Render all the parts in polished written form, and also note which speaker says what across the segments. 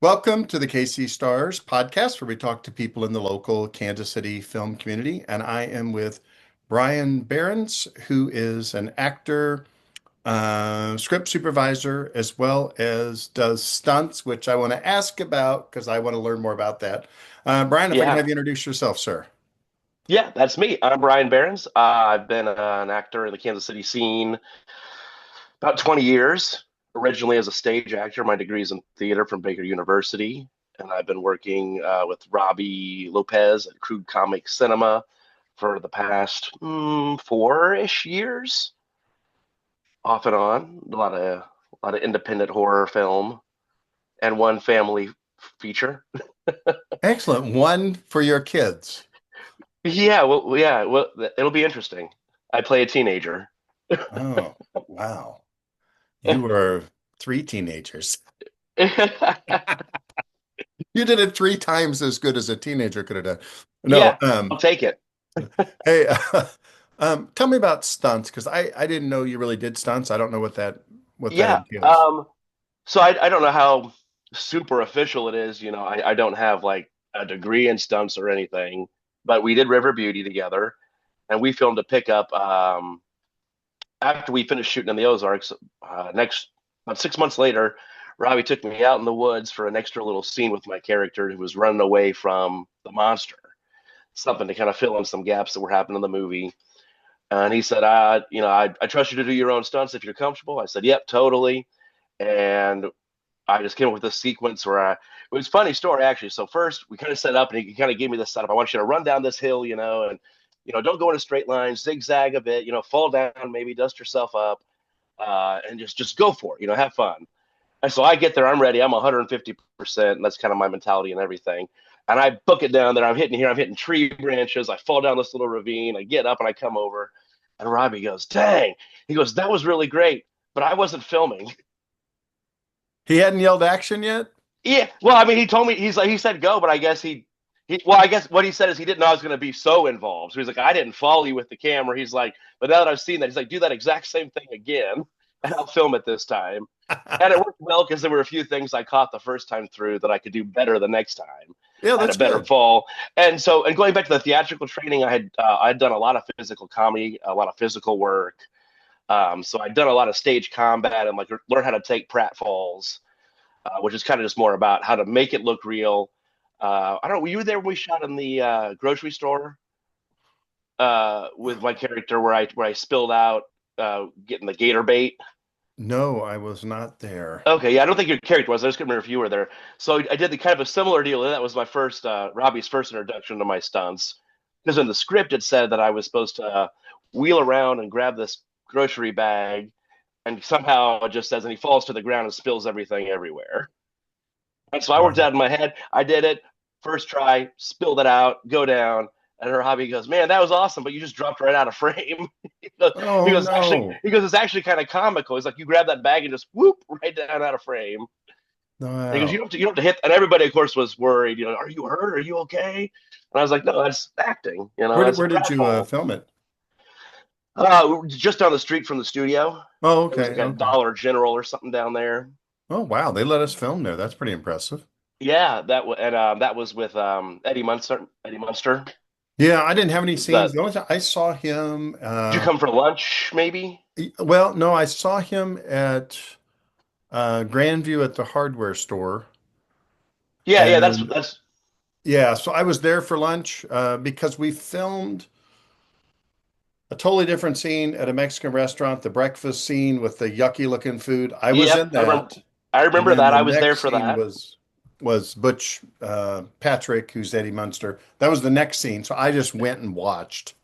Speaker 1: Welcome to the KC Stars podcast, where we talk to people in the local Kansas City film community. And I am with Brian Berrens, who is an actor, script supervisor, as well as does stunts, which I want to ask about because I want to learn more about that. Brian, if I can
Speaker 2: Yeah,
Speaker 1: have you introduce yourself, sir.
Speaker 2: yeah, that's me. I'm Brian Berrens. I've been an actor in the Kansas City scene about 20 years. Originally as a stage actor, my degree is in theater from Baker University, and I've been working with Robbie Lopez at Crude Comic Cinema for the past four-ish years, off and on. A lot of independent horror film and one family feature.
Speaker 1: Excellent. One for your kids.
Speaker 2: Yeah, well, it'll be interesting. I play a teenager.
Speaker 1: Oh, wow. You were three teenagers. You did it three times as good as a teenager could have done. No,
Speaker 2: Yeah, I'll take it.
Speaker 1: hey, tell me about stunts because I didn't know you really did stunts. I don't know what that
Speaker 2: Yeah.
Speaker 1: entails.
Speaker 2: So I don't know how super official it is. I don't have like a degree in stunts or anything, but we did River Beauty together, and we filmed a pickup after we finished shooting in the Ozarks. Next, about 6 months later, Robbie took me out in the woods for an extra little scene with my character who was running away from the monster. Something to kind of fill in some gaps that were happening in the movie. And he said, I trust you to do your own stunts if you're comfortable. I said, yep, totally. And I just came up with this sequence where it was a funny story actually. So first we kind of set up and he kind of gave me this setup. I want you to run down this hill, and don't go in a straight line, zigzag a bit, fall down, maybe dust yourself up, and just go for it, have fun. And so I get there, I'm ready, I'm 150%, and that's kind of my mentality and everything. And I book it down there. I'm hitting tree branches. I fall down this little ravine. I get up and I come over, and Robbie goes, "Dang!" He goes, "That was really great, but I wasn't filming."
Speaker 1: He hadn't yelled action yet?
Speaker 2: Yeah, well, I mean, he told me he said go, but I guess well, I guess what he said is he didn't know I was going to be so involved. So he's like, I didn't follow you with the camera. He's like, but now that I've seen that, he's like, do that exact same thing again, and I'll film it this time. And it worked well because there were a few things I caught the first time through that I could do better the next time.
Speaker 1: Yeah,
Speaker 2: I had a
Speaker 1: that's
Speaker 2: better
Speaker 1: good.
Speaker 2: fall, and going back to the theatrical training, I'd done a lot of physical comedy, a lot of physical work. So I'd done a lot of stage combat and like learn how to take pratfalls, which is kind of just more about how to make it look real. I don't know. Were you there when we shot in the grocery store with my character where I spilled out getting the gator bait?
Speaker 1: No, I was not there.
Speaker 2: Okay, yeah, I don't think your character was. I just couldn't remember if you were there. So I did the kind of a similar deal. That was my first Robbie's first introduction to my stunts. Because in the script it said that I was supposed to wheel around and grab this grocery bag, and somehow it just says, and he falls to the ground and spills everything everywhere. And so I worked
Speaker 1: Wow.
Speaker 2: out in my head. I did it first try, spilled it out, go down. And her hobby goes, man, that was awesome, but you just dropped right out of frame. he goes,
Speaker 1: Oh
Speaker 2: actually,
Speaker 1: no.
Speaker 2: it's actually kind of comical. He's like, you grab that bag and just whoop right down out of frame. And he goes,
Speaker 1: Wow.
Speaker 2: you don't have to hit. And everybody, of course, was worried. Are you hurt? Are you okay? And I was like, no, that's acting.
Speaker 1: Where did
Speaker 2: That's a
Speaker 1: where did you
Speaker 2: pratfall.
Speaker 1: film it?
Speaker 2: Just down the street from the studio.
Speaker 1: Oh,
Speaker 2: There was
Speaker 1: okay,
Speaker 2: like a
Speaker 1: okay.
Speaker 2: Dollar General or something down there.
Speaker 1: Oh wow, they let us film there. That's pretty impressive.
Speaker 2: Yeah, that was with Eddie Munster. Eddie Munster.
Speaker 1: Yeah, I didn't have any scenes.
Speaker 2: The
Speaker 1: The only time I saw him,
Speaker 2: Did you come for lunch? Maybe.
Speaker 1: well, no, I saw him at Grandview at the hardware store.
Speaker 2: Yeah, yeah. That's
Speaker 1: And
Speaker 2: that's.
Speaker 1: yeah, so I was there for lunch because we filmed a totally different scene at a Mexican restaurant, the breakfast scene with the yucky looking food. I was in
Speaker 2: Yep, I remember.
Speaker 1: that.
Speaker 2: I
Speaker 1: And
Speaker 2: remember
Speaker 1: then
Speaker 2: that.
Speaker 1: the
Speaker 2: I was there
Speaker 1: next
Speaker 2: for
Speaker 1: scene
Speaker 2: that.
Speaker 1: was Butch Patrick, who's Eddie Munster. That was the next scene. So I just went and watched.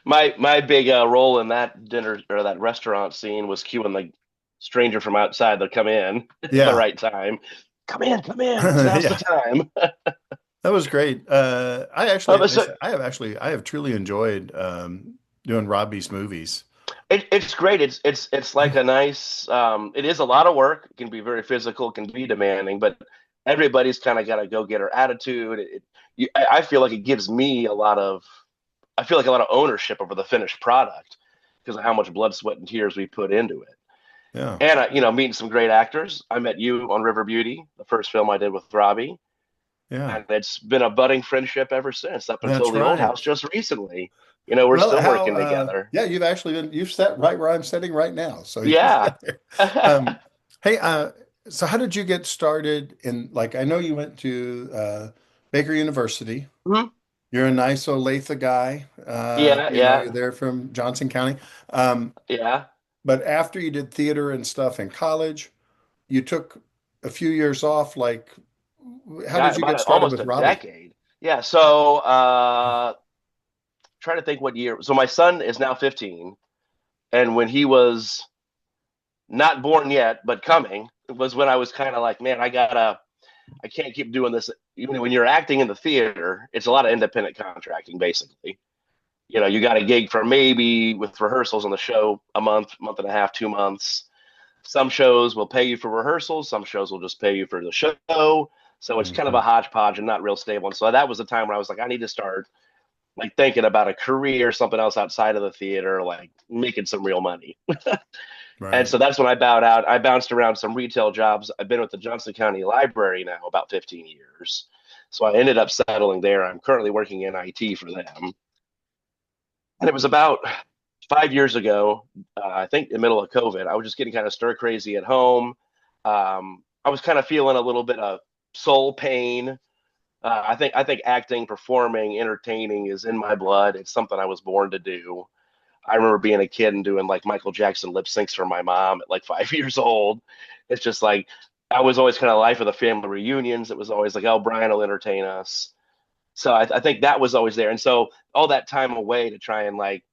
Speaker 2: My big role in that dinner or that restaurant scene was cueing the stranger from outside to come in at the
Speaker 1: Yeah.
Speaker 2: right time. Come in, come in. Now's the
Speaker 1: Yeah.
Speaker 2: time.
Speaker 1: That was great.
Speaker 2: So
Speaker 1: I have truly enjoyed doing Robbie's movies.
Speaker 2: it's great. It's like a nice. It is a lot of work. It can be very physical. It can be demanding, but everybody's kind of got a go getter attitude. I feel like it gives me a lot of. I feel like a lot of ownership over the finished product because of how much blood, sweat, and tears we put into it.
Speaker 1: Yeah.
Speaker 2: and meeting some great actors. I met you on River Beauty, the first film I did with Robbie,
Speaker 1: Yeah.
Speaker 2: and it's been a budding friendship ever since, up until
Speaker 1: That's
Speaker 2: the old
Speaker 1: right.
Speaker 2: house just recently. We're
Speaker 1: Well,
Speaker 2: still
Speaker 1: how,
Speaker 2: working together.
Speaker 1: yeah, you've actually you've sat right where I'm sitting right now. So you've
Speaker 2: Yeah.
Speaker 1: been there. Um, hey, so how did you get started in, like, I know you went to Baker University.
Speaker 2: Mhm.
Speaker 1: You're a nice Olathe guy.
Speaker 2: Yeah,
Speaker 1: You're
Speaker 2: yeah,
Speaker 1: there from Johnson County. Um,
Speaker 2: yeah.
Speaker 1: but after you did theater and stuff in college, you took a few years off. Like, how
Speaker 2: Yeah,
Speaker 1: did you
Speaker 2: about
Speaker 1: get started
Speaker 2: almost
Speaker 1: with
Speaker 2: a
Speaker 1: Robbie?
Speaker 2: decade. Yeah, so trying to think what year. So my son is now 15, and when he was not born yet, but coming, was when I was kind of like, man, I can't keep doing this. When you're acting in the theater, it's a lot of independent contracting, basically. You got a gig for maybe with rehearsals on the show a month, month and a half, 2 months. Some shows will pay you for rehearsals. Some shows will just pay you for the show. So it's kind of a
Speaker 1: Mhm.
Speaker 2: hodgepodge and not real stable. And so that was the time where I was like, I need to start like thinking about a career, something else outside of the theater, like making some real money. And
Speaker 1: Right.
Speaker 2: so that's when I bowed out. I bounced around some retail jobs. I've been with the Johnson County Library now about 15 years. So I ended up settling there. I'm currently working in IT for them. And it was about 5 years ago, I think in the middle of COVID, I was just getting kind of stir crazy at home. I was kind of feeling a little bit of soul pain. I think acting, performing, entertaining is in my blood. It's something I was born to do. I remember being a kid and doing like Michael Jackson lip syncs for my mom at like 5 years old. It's just like I was always kind of life of the family reunions. It was always like, oh, Brian will entertain us. So I think that was always there. And so all that time away to try and like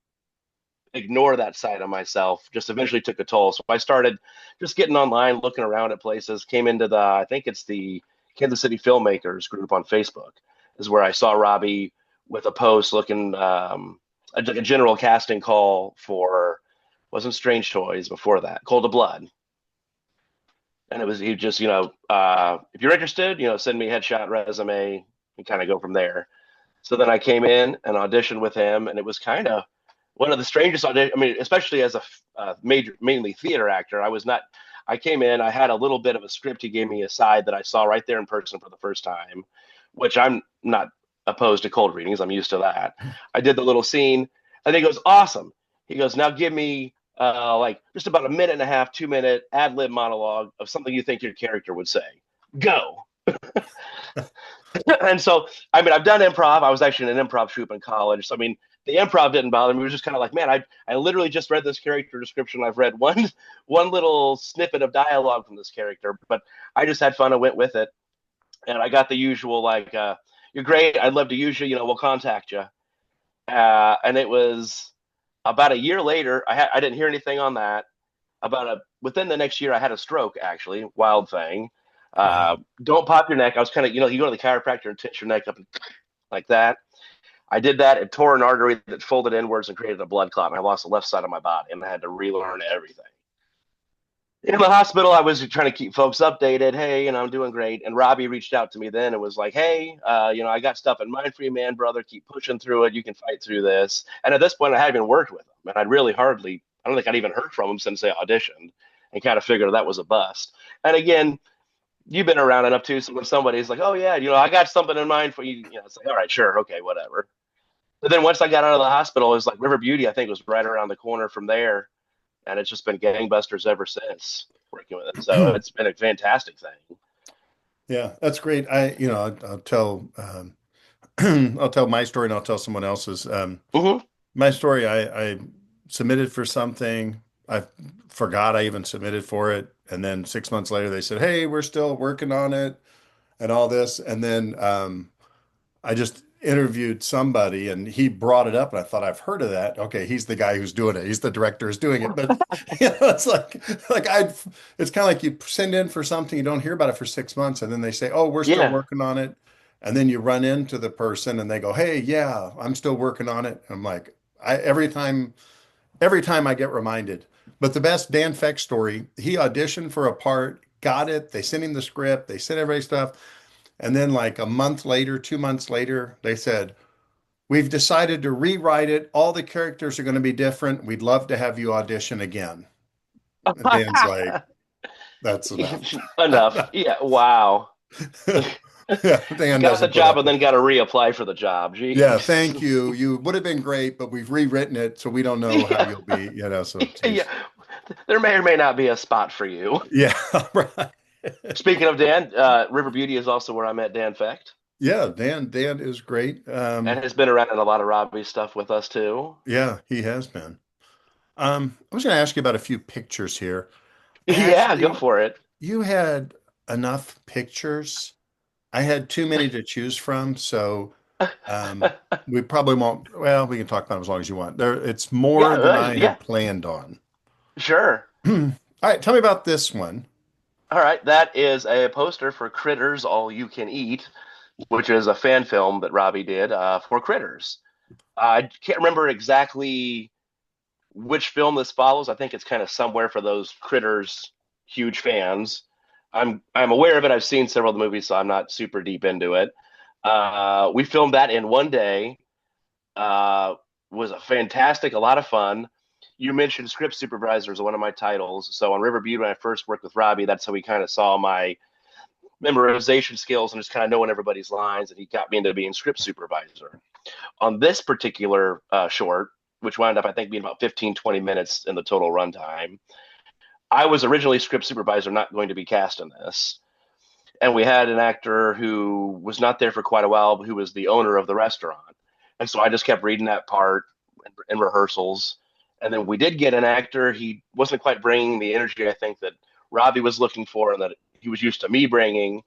Speaker 2: ignore that side of myself just eventually took a toll. So I started just getting online, looking around at places, came into I think it's the Kansas City Filmmakers group on Facebook, is where I saw Robbie with a post looking like a general casting call for, wasn't Strange Toys before that, Cold of Blood. And it was, he just, if you're interested, send me a headshot resume and kind of go from there. So then I came in and auditioned with him, and it was kind of one of the strangest auditions. I mean, especially as a mainly theater actor, I was not. I came in, I had a little bit of a script he gave me aside that I saw right there in person for the first time, which I'm not opposed to cold readings. I'm used to that. I did the little scene, and he goes, "Awesome." He goes, "Now give me like just about a minute and a half, 2 minute ad lib monologue of something you think your character would say. Go." And so, I mean, I've done improv. I was actually in an improv troupe in college. So, I mean, the improv didn't bother me. It was just kind of like, man, I literally just read this character description. I've read one little snippet of dialogue from this character, but I just had fun and went with it. And I got the usual like, you're great. I'd love to use you. We'll contact you. And it was about a year later. I didn't hear anything on that. Within the next year, I had a stroke. Actually, wild thing.
Speaker 1: Wow.
Speaker 2: Don't pop your neck. I was kind of, you go to the chiropractor and tense your neck up and like that. I did that. It tore an artery that folded inwards and created a blood clot, and I lost the left side of my body, and I had to relearn everything. In the hospital, I was trying to keep folks updated. Hey, I'm doing great. And Robbie reached out to me then and was like, hey, I got stuff in mind for you, man, brother. Keep pushing through it. You can fight through this. And at this point, I hadn't even worked with him, and I don't think I'd even heard from him since they auditioned, and kind of figured that was a bust. And again, you've been around enough too. So when somebody's like, "Oh yeah, I got something in mind for you," it's like, "All right, sure, okay, whatever." But then once I got out of the hospital, it was like River Beauty. I think was right around the corner from there, and it's just been gangbusters ever since working with it. So it's been a fantastic thing.
Speaker 1: Yeah, that's great. I'll tell I'll tell my story and I'll tell someone else's.
Speaker 2: Mm-hmm.
Speaker 1: My story, I submitted for something. I forgot I even submitted for it. And then 6 months later, they said, hey, we're still working on it and all this. And then I just interviewed somebody and he brought it up and I thought I've heard of that. Okay, he's the guy who's doing it. He's the director who's doing it. But it's like it's kind of like you send in for something, you don't hear about it for 6 months, and then they say, "Oh, we're still
Speaker 2: Yeah,
Speaker 1: working on it." And then you run into the person and they go, "Hey, yeah, I'm still working on it." I'm like, every time I get reminded. But the best Dan Feck story, he auditioned for a part, got it, they sent him the script, they sent everybody stuff. And then, like a month later, 2 months later, they said, we've decided to rewrite it. All the characters are going to be different. We'd love to have you audition again. And Dan's like, that's enough.
Speaker 2: Enough. Yeah. Wow.
Speaker 1: Yeah, Dan
Speaker 2: Got the
Speaker 1: doesn't put
Speaker 2: job
Speaker 1: up
Speaker 2: and
Speaker 1: with
Speaker 2: then
Speaker 1: it.
Speaker 2: got to reapply for the job.
Speaker 1: Yeah,
Speaker 2: Jeez.
Speaker 1: thank you. You would have been great, but we've rewritten it, so we don't know how
Speaker 2: Yeah.
Speaker 1: you'll be, so
Speaker 2: Yeah.
Speaker 1: geez.
Speaker 2: There may or may not be a spot for you.
Speaker 1: Yeah, right.
Speaker 2: Speaking of Dan, River Beauty is also where I met Dan Fecht,
Speaker 1: Yeah, Dan is great.
Speaker 2: and has been around in a lot of Robbie stuff with us too.
Speaker 1: Yeah, he has been. I was going to ask you about a few pictures here.
Speaker 2: Yeah, go
Speaker 1: Actually,
Speaker 2: for it.
Speaker 1: you had enough pictures. I had too many to choose from, so we probably won't. Well, we can talk about them as long as you want. It's
Speaker 2: Yeah,
Speaker 1: more than I
Speaker 2: yeah,
Speaker 1: had planned on.
Speaker 2: sure.
Speaker 1: All right, tell me about this one.
Speaker 2: All right, that is a poster for Critters All You Can Eat, which is a fan film that Robbie did for Critters. I can't remember exactly which film this follows. I think it's kind of somewhere for those Critters huge fans. I'm aware of it. I've seen several of the movies, so I'm not super deep into it. We filmed that in one day. Uh, was a fantastic, a lot of fun. You mentioned script supervisor as one of my titles. So on River Beauty, when I first worked with Robbie, that's how we kind of saw my memorization skills and just kind of knowing everybody's lines. And he got me into being script supervisor. On this particular short, which wound up, I think, being about 15, 20 minutes in the total runtime, I was originally script supervisor, not going to be cast in this. And we had an actor who was not there for quite a while, who was the owner of the restaurant. And so I just kept reading that part in rehearsals. And then we did get an actor. He wasn't quite bringing the energy I think that Robbie was looking for and that he was used to me bringing.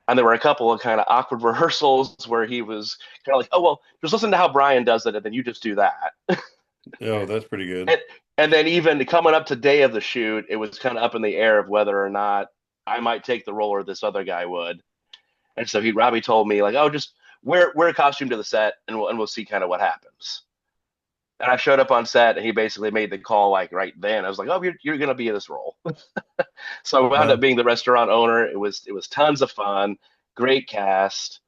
Speaker 2: And there were a couple of kind of awkward rehearsals where he was kind of like, oh, well, just listen to how Brian does it, and then you just do that.
Speaker 1: Oh, that's pretty good.
Speaker 2: and, and then even coming up to day of the shoot, it was kind of up in the air of whether or not I might take the role or this other guy would. And so Robbie told me like, oh, just wear a costume to the set, and we'll see kind of what happens. And I showed up on set, and he basically made the call like right then. I was like, oh, you're gonna be in this role. So I wound up
Speaker 1: Wow.
Speaker 2: being the restaurant owner. It was tons of fun, great cast,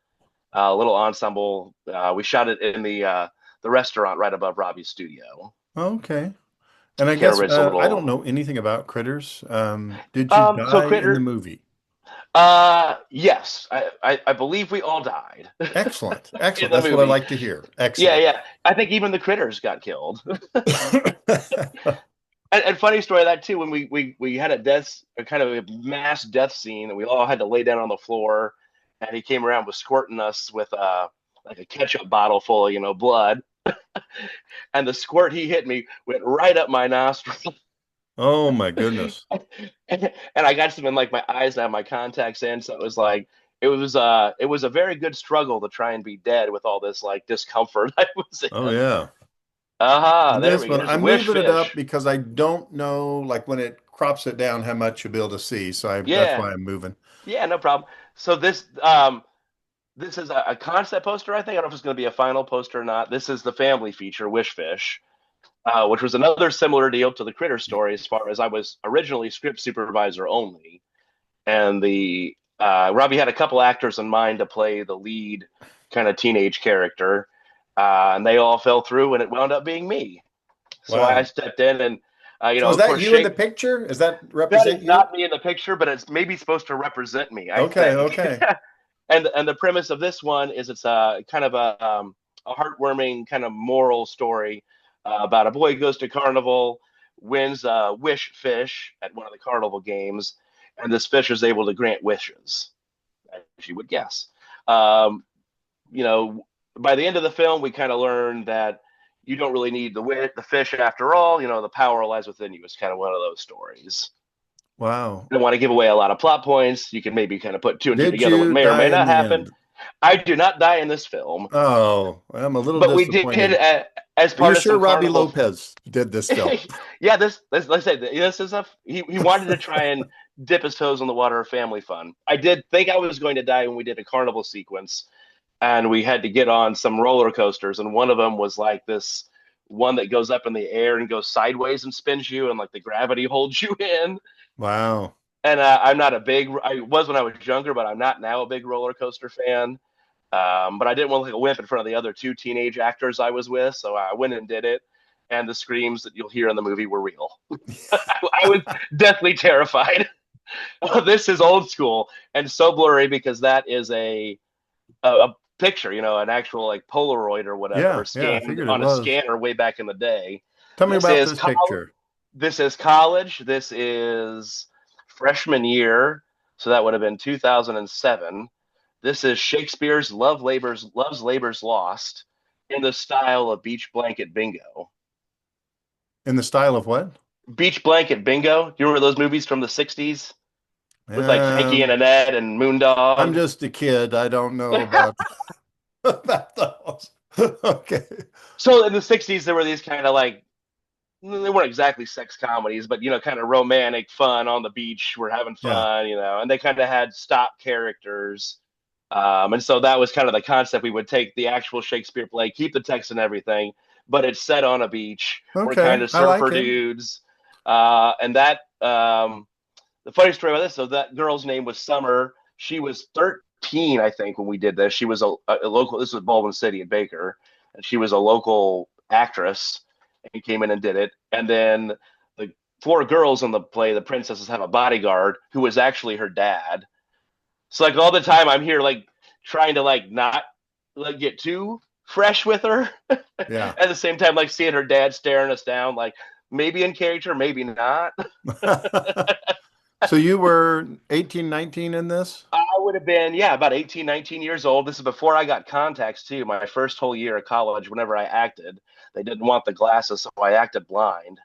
Speaker 2: a little ensemble. We shot it in the restaurant right above Robbie's studio.
Speaker 1: Okay. And I
Speaker 2: Kind of
Speaker 1: guess
Speaker 2: raised a
Speaker 1: I don't
Speaker 2: little.
Speaker 1: know anything about critters. Did you
Speaker 2: So
Speaker 1: die in the
Speaker 2: Critter.
Speaker 1: movie?
Speaker 2: Yes, I believe we all died
Speaker 1: Excellent.
Speaker 2: in
Speaker 1: Excellent.
Speaker 2: the
Speaker 1: That's what I
Speaker 2: movie.
Speaker 1: like to hear.
Speaker 2: Yeah,
Speaker 1: Excellent.
Speaker 2: yeah. I think even the critters got killed. And funny story of that too. When we had a kind of a mass death scene, and we all had to lay down on the floor, and he came around was squirting us with like a ketchup bottle full of blood, and the squirt he hit me went right up my nostril,
Speaker 1: Oh my goodness.
Speaker 2: and I got some in like my eyes and I have my contacts in, so it was like it was a very good struggle to try and be dead with all this like discomfort I was
Speaker 1: Oh
Speaker 2: in.
Speaker 1: yeah.
Speaker 2: Aha,
Speaker 1: And
Speaker 2: there
Speaker 1: this
Speaker 2: we go.
Speaker 1: one,
Speaker 2: There's a
Speaker 1: I'm
Speaker 2: wish
Speaker 1: moving it up
Speaker 2: fish.
Speaker 1: because I don't know, like when it crops it down, how much you'll be able to see. So that's
Speaker 2: Yeah,
Speaker 1: why I'm moving.
Speaker 2: yeah, no problem. So this is a concept poster, I think. I don't know if it's going to be a final poster or not. This is the family feature, Wishfish, which was another similar deal to the Critter story as far as I was originally script supervisor only. And the Robbie had a couple actors in mind to play the lead kind of teenage character. And they all fell through, and it wound up being me. So I
Speaker 1: Wow.
Speaker 2: stepped in and,
Speaker 1: So is
Speaker 2: of
Speaker 1: that
Speaker 2: course,
Speaker 1: you in the
Speaker 2: shake.
Speaker 1: picture? Does that
Speaker 2: That
Speaker 1: represent
Speaker 2: is
Speaker 1: you?
Speaker 2: not me in the picture, but it's maybe supposed to represent me, I
Speaker 1: Okay,
Speaker 2: think.
Speaker 1: okay.
Speaker 2: And the premise of this one is it's a kind of a heartwarming kind of moral story about a boy who goes to carnival, wins a wish fish at one of the carnival games, and this fish is able to grant wishes, as you would guess. Um, you know, by the end of the film, we kind of learn that you don't really need the fish after all. The power lies within you. It's kind of one of those stories.
Speaker 1: Wow.
Speaker 2: I don't want to give away a lot of plot points. You can maybe kind of put two and two
Speaker 1: Did
Speaker 2: together what
Speaker 1: you
Speaker 2: may or
Speaker 1: die
Speaker 2: may
Speaker 1: in
Speaker 2: not
Speaker 1: the
Speaker 2: happen.
Speaker 1: end?
Speaker 2: I do not die in this film,
Speaker 1: Oh, I'm a little
Speaker 2: but we did
Speaker 1: disappointed.
Speaker 2: as
Speaker 1: Are you
Speaker 2: part of
Speaker 1: sure
Speaker 2: some
Speaker 1: Robbie
Speaker 2: carnival.
Speaker 1: Lopez did this film?
Speaker 2: Yeah, this let's say this is he wanted to try and dip his toes in the water of family fun. I did think I was going to die when we did a carnival sequence, and we had to get on some roller coasters, and one of them was like this one that goes up in the air and goes sideways and spins you, and like the gravity holds you in.
Speaker 1: Wow.
Speaker 2: And I'm not a big. I was when I was younger, but I'm not now a big roller coaster fan. But I didn't want to look like a wimp in front of the other two teenage actors I was with, so I went and did it. and the screams that you'll hear in the movie were real. I was deathly terrified. This is old school and so blurry because that is a picture, an actual like Polaroid or whatever
Speaker 1: Yeah, yeah, I
Speaker 2: scanned
Speaker 1: figured it
Speaker 2: on a
Speaker 1: was.
Speaker 2: scanner way back in the day.
Speaker 1: Tell me
Speaker 2: This
Speaker 1: about
Speaker 2: is
Speaker 1: this picture.
Speaker 2: this is college. This is freshman year, so that would have been 2007. This is Shakespeare's Love's Labor's Lost in the style of Beach Blanket Bingo.
Speaker 1: In the style of what?
Speaker 2: Beach Blanket Bingo. You remember those movies from the 60s with like Frankie and
Speaker 1: Um,
Speaker 2: Annette and
Speaker 1: I'm
Speaker 2: Moondog?
Speaker 1: just a kid. I don't know about about those. Okay.
Speaker 2: So in the 60s, there were these kind of like, they weren't exactly sex comedies, but kind of romantic fun on the beach. We're having
Speaker 1: Yeah.
Speaker 2: fun, and they kind of had stop characters. And so that was kind of the concept. We would take the actual Shakespeare play, keep the text and everything, but it's set on a beach. We're kind
Speaker 1: Okay.
Speaker 2: of
Speaker 1: I like
Speaker 2: surfer
Speaker 1: it.
Speaker 2: dudes. And the funny story about this, so that girl's name was Summer. She was 13, I think, when we did this. She was a local, this was Baldwin City in Baker, and she was a local actress and came in and did it. And then the four girls in the play, the princesses, have a bodyguard who was actually her dad. So like all the time I'm here like trying to like not like get too fresh with her
Speaker 1: Yeah.
Speaker 2: at the same time like seeing her dad staring us down like maybe in character, maybe not.
Speaker 1: So you were 18, 19 in this?
Speaker 2: I would have been, yeah, about 18, 19 years old. This is before I got contacts, too. My first whole year of college, whenever I acted, they didn't want the glasses, so I acted blind,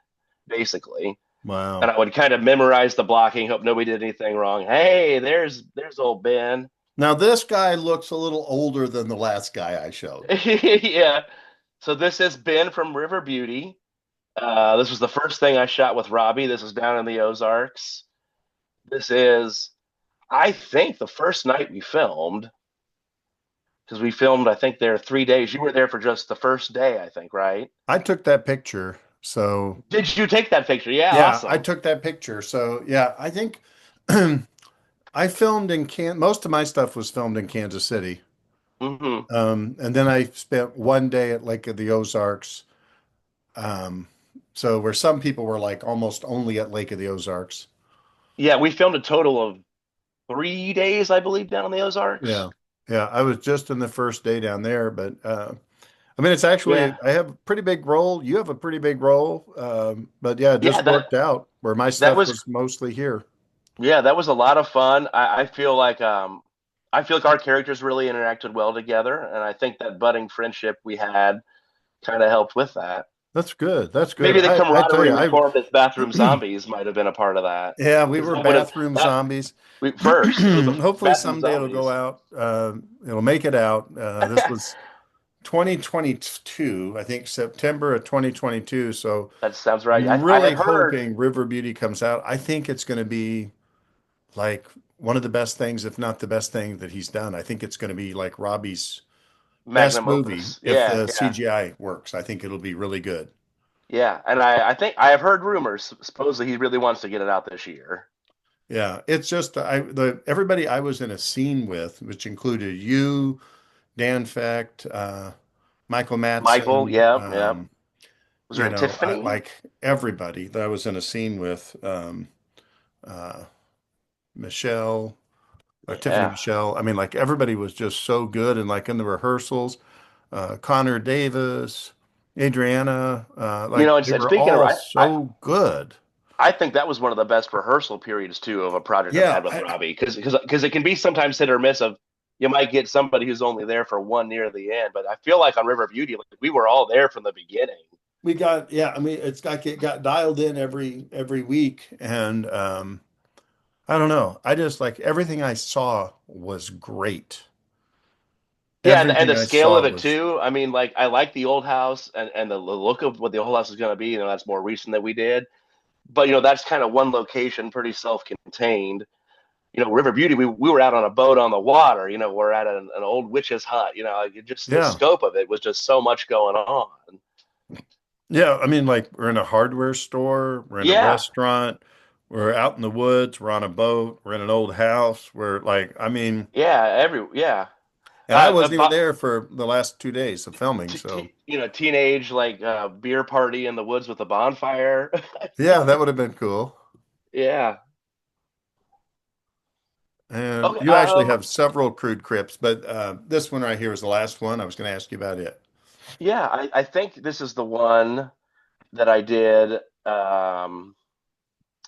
Speaker 2: basically. And
Speaker 1: Wow.
Speaker 2: I would kind of memorize the blocking, hope nobody did anything wrong. Hey, there's old Ben.
Speaker 1: Now this guy looks a little older than the last guy I showed.
Speaker 2: Yeah. So this is Ben from River Beauty. This was the first thing I shot with Robbie. This is down in the Ozarks. This is, I think, the first night we filmed because we filmed, I think, there 3 days. You were there for just the first day, I think, right?
Speaker 1: I took that picture. So
Speaker 2: Did you take that picture? Yeah,
Speaker 1: yeah, I
Speaker 2: awesome.
Speaker 1: took that picture. So yeah, I think I filmed in most of my stuff was filmed in Kansas City.
Speaker 2: Hmm.
Speaker 1: And then I spent one day at Lake of the Ozarks. Um, so where some people were like almost only at Lake of the Ozarks.
Speaker 2: Yeah, we filmed a total of 3 days, I believe, down in the Ozarks.
Speaker 1: Yeah. Yeah. I was just in the first day down there, but I mean, it's actually,
Speaker 2: Yeah,
Speaker 1: I have a pretty big role. You have a pretty big role. But yeah, it
Speaker 2: yeah,
Speaker 1: just worked out where my
Speaker 2: that
Speaker 1: stuff
Speaker 2: was
Speaker 1: was mostly here.
Speaker 2: yeah, that was a lot of fun. I feel like our characters really interacted well together, and I think that budding friendship we had kind of helped with that.
Speaker 1: That's good. That's good.
Speaker 2: Maybe the
Speaker 1: I tell
Speaker 2: camaraderie
Speaker 1: you,
Speaker 2: we formed as bathroom zombies might have been a part of that.
Speaker 1: yeah, we
Speaker 2: Because
Speaker 1: were bathroom
Speaker 2: that
Speaker 1: zombies.
Speaker 2: we first it was the
Speaker 1: Hopefully
Speaker 2: bathroom
Speaker 1: someday it'll go
Speaker 2: zombies.
Speaker 1: out. It'll make it out. This was 2022, I think September of 2022. So
Speaker 2: That sounds right.
Speaker 1: I'm
Speaker 2: I had
Speaker 1: really
Speaker 2: heard
Speaker 1: hoping River Beauty comes out. I think it's going to be like one of the best things, if not the best thing that he's done. I think it's going to be like Robbie's best
Speaker 2: magnum
Speaker 1: movie
Speaker 2: opus.
Speaker 1: if
Speaker 2: Yeah,
Speaker 1: the
Speaker 2: yeah,
Speaker 1: CGI works. I think it'll be really good.
Speaker 2: yeah. And I think I have heard rumors. Supposedly he really wants to get it out this year.
Speaker 1: Yeah, it's just the everybody I was in a scene with, which included you, Dan Fecht, Michael
Speaker 2: Michael,
Speaker 1: Madsen,
Speaker 2: yeah, yeah. Was there a Tiffany?
Speaker 1: like everybody that I was in a scene with, uh, Michelle, Tiffany
Speaker 2: Yeah.
Speaker 1: Michelle. I mean, like everybody was just so good, and like in the rehearsals, Connor Davis, Adriana, like they
Speaker 2: And
Speaker 1: were
Speaker 2: speaking of,
Speaker 1: all so good.
Speaker 2: I think that was one of the best rehearsal periods too of a project I've
Speaker 1: Yeah,
Speaker 2: had with Robbie because it can be sometimes hit or miss of you might get somebody who's only there for one near the end, but I feel like on River Beauty like, we were all there from the beginning.
Speaker 1: we got yeah. I mean, it's like it got dialed in every week, and I don't know. I just like everything I saw was great.
Speaker 2: Yeah, and
Speaker 1: Everything
Speaker 2: the
Speaker 1: I
Speaker 2: scale
Speaker 1: saw
Speaker 2: of it
Speaker 1: was
Speaker 2: too. I mean, like I like the old house and the look of what the old house is going to be. That's more recent that we did, but that's kind of one location, pretty self-contained. River Beauty, we were out on a boat on the water. We're at an old witch's hut. Like just the
Speaker 1: yeah.
Speaker 2: scope of it was just so much going on.
Speaker 1: Yeah, I mean, like we're in a hardware store, we're in a
Speaker 2: Yeah,
Speaker 1: restaurant, we're out in the woods, we're on a boat, we're in an old house. We're like, I mean,
Speaker 2: yeah, yeah.
Speaker 1: And I wasn't even
Speaker 2: About
Speaker 1: there for the last 2 days of filming. So
Speaker 2: teenage like beer party in the woods with a bonfire.
Speaker 1: yeah, that would have been cool.
Speaker 2: Yeah.
Speaker 1: And
Speaker 2: Okay.
Speaker 1: you actually have several crude crypts, but this one right here is the last one. I was going to ask you about it.
Speaker 2: Yeah, I think this is the one that I did. I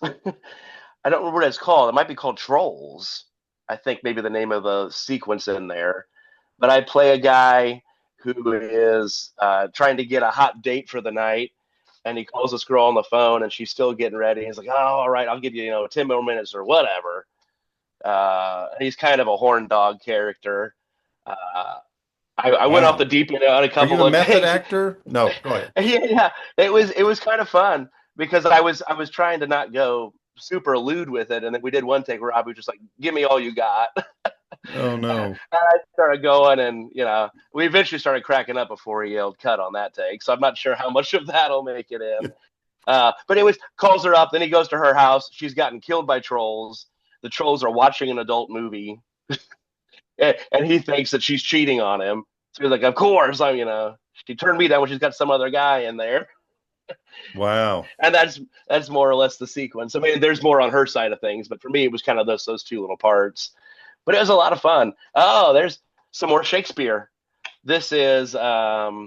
Speaker 2: don't remember what it's called. It might be called Trolls. I think maybe the name of the sequence in there. But I play a guy who is trying to get a hot date for the night, and he calls this girl on the phone, and she's still getting ready. He's like, "Oh, all right, I'll give you, 10 more minutes or whatever." He's kind of a horn dog character. Uh, I went off the
Speaker 1: Wow.
Speaker 2: deep end on a
Speaker 1: Are you
Speaker 2: couple
Speaker 1: a
Speaker 2: of
Speaker 1: method
Speaker 2: things.
Speaker 1: actor? No, go ahead.
Speaker 2: Yeah, it was kind of fun because I was trying to not go super lewd with it, and then we did one take where Robbie was just like, "Give me all you got."
Speaker 1: Oh
Speaker 2: And
Speaker 1: no.
Speaker 2: I started going, and we eventually started cracking up before he yelled "cut" on that take. So I'm not sure how much of that'll make it in. But anyways, calls her up. Then he goes to her house. She's gotten killed by trolls. The trolls are watching an adult movie, and he thinks that she's cheating on him. So he's like, "Of course, she turned me down when she's got some other guy in there."
Speaker 1: Wow.
Speaker 2: And that's more or less the sequence. I mean, there's more on her side of things, but for me, it was kind of those two little parts. But it was a lot of fun. Oh, there's some more Shakespeare. This is what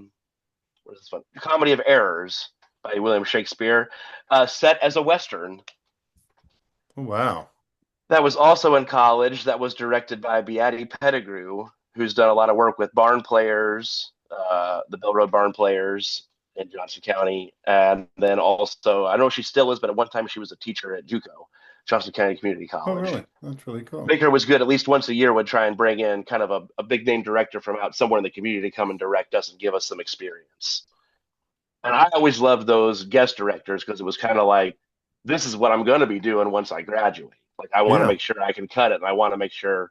Speaker 2: is this one? Comedy of Errors by William Shakespeare, set as a Western.
Speaker 1: Oh, wow.
Speaker 2: That was also in college. That was directed by Beatty Pettigrew, who's done a lot of work with barn players, the Bell Road Barn Players in Johnson County, and then also I don't know if she still is, but at one time she was a teacher at JUCO, Johnson County Community
Speaker 1: Oh,
Speaker 2: College.
Speaker 1: really? That's really cool.
Speaker 2: Baker was good. At least once a year, would try and bring in kind of a big name director from out somewhere in the community to come and direct us and give us some experience. And I always loved those guest directors because it was kind of like, this is what I'm going to be doing once I graduate. Like, I want to
Speaker 1: Yeah.
Speaker 2: make sure I can cut it, and I want to make sure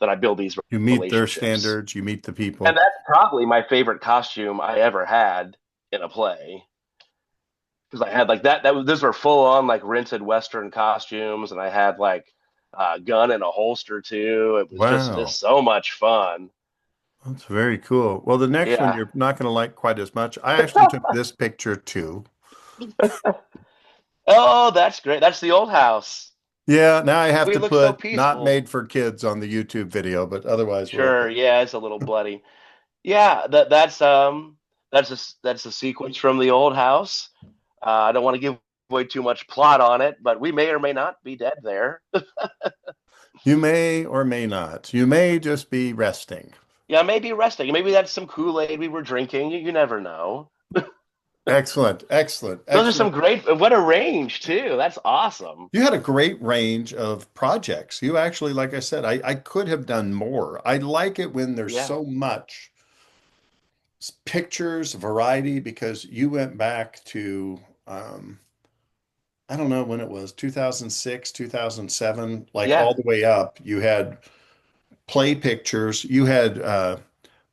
Speaker 2: that I build these
Speaker 1: You meet their
Speaker 2: relationships.
Speaker 1: standards, you meet the
Speaker 2: And
Speaker 1: people.
Speaker 2: that's probably my favorite costume I ever had in a play because I had like that. Those were full on like rented Western costumes, and I had like a gun and a holster too. It was just
Speaker 1: Wow.
Speaker 2: so much fun.
Speaker 1: That's very cool. Well, the next one
Speaker 2: Yeah.
Speaker 1: you're not going to like quite as much. I actually took this picture too.
Speaker 2: Oh, that's great. That's the old house.
Speaker 1: Yeah, now I have
Speaker 2: We
Speaker 1: to
Speaker 2: look so
Speaker 1: put not
Speaker 2: peaceful.
Speaker 1: made for kids on the YouTube video, but otherwise we're
Speaker 2: Sure.
Speaker 1: okay.
Speaker 2: Yeah, it's a little bloody. Yeah, that's a sequence from the old house. I don't want to give away too much plot on it, but we may or may not be dead there.
Speaker 1: You may or may not. You may just be resting.
Speaker 2: Yeah, maybe resting. Maybe that's some Kool-Aid we were drinking. You never know.
Speaker 1: Excellent, excellent,
Speaker 2: Those are some
Speaker 1: excellent.
Speaker 2: great. What a range too. That's awesome.
Speaker 1: You had a great range of projects. You actually, like I said, I could have done more. I like it when there's
Speaker 2: Yeah.
Speaker 1: so much pictures, variety, because you went back to, I don't know when it was, 2006, 2007, like
Speaker 2: Yeah.
Speaker 1: all the way up. You had play pictures. You had,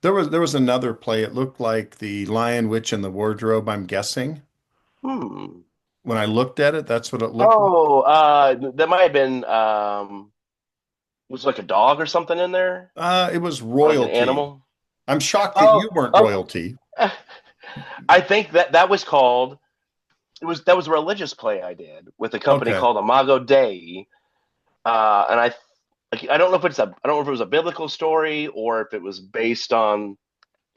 Speaker 1: there was another play. It looked like The Lion, Witch, and the Wardrobe, I'm guessing.
Speaker 2: Hmm.
Speaker 1: When I looked at it, that's what it looked like.
Speaker 2: Oh, that might have been was like a dog or something in there,
Speaker 1: It was
Speaker 2: or like an
Speaker 1: royalty.
Speaker 2: animal.
Speaker 1: I'm shocked that
Speaker 2: Oh,
Speaker 1: you weren't
Speaker 2: oh.
Speaker 1: royalty.
Speaker 2: I think that was called. That was a religious play I did with a company
Speaker 1: Okay.
Speaker 2: called Imago Dei, and I don't know if I don't know if it was a biblical story or if it was based on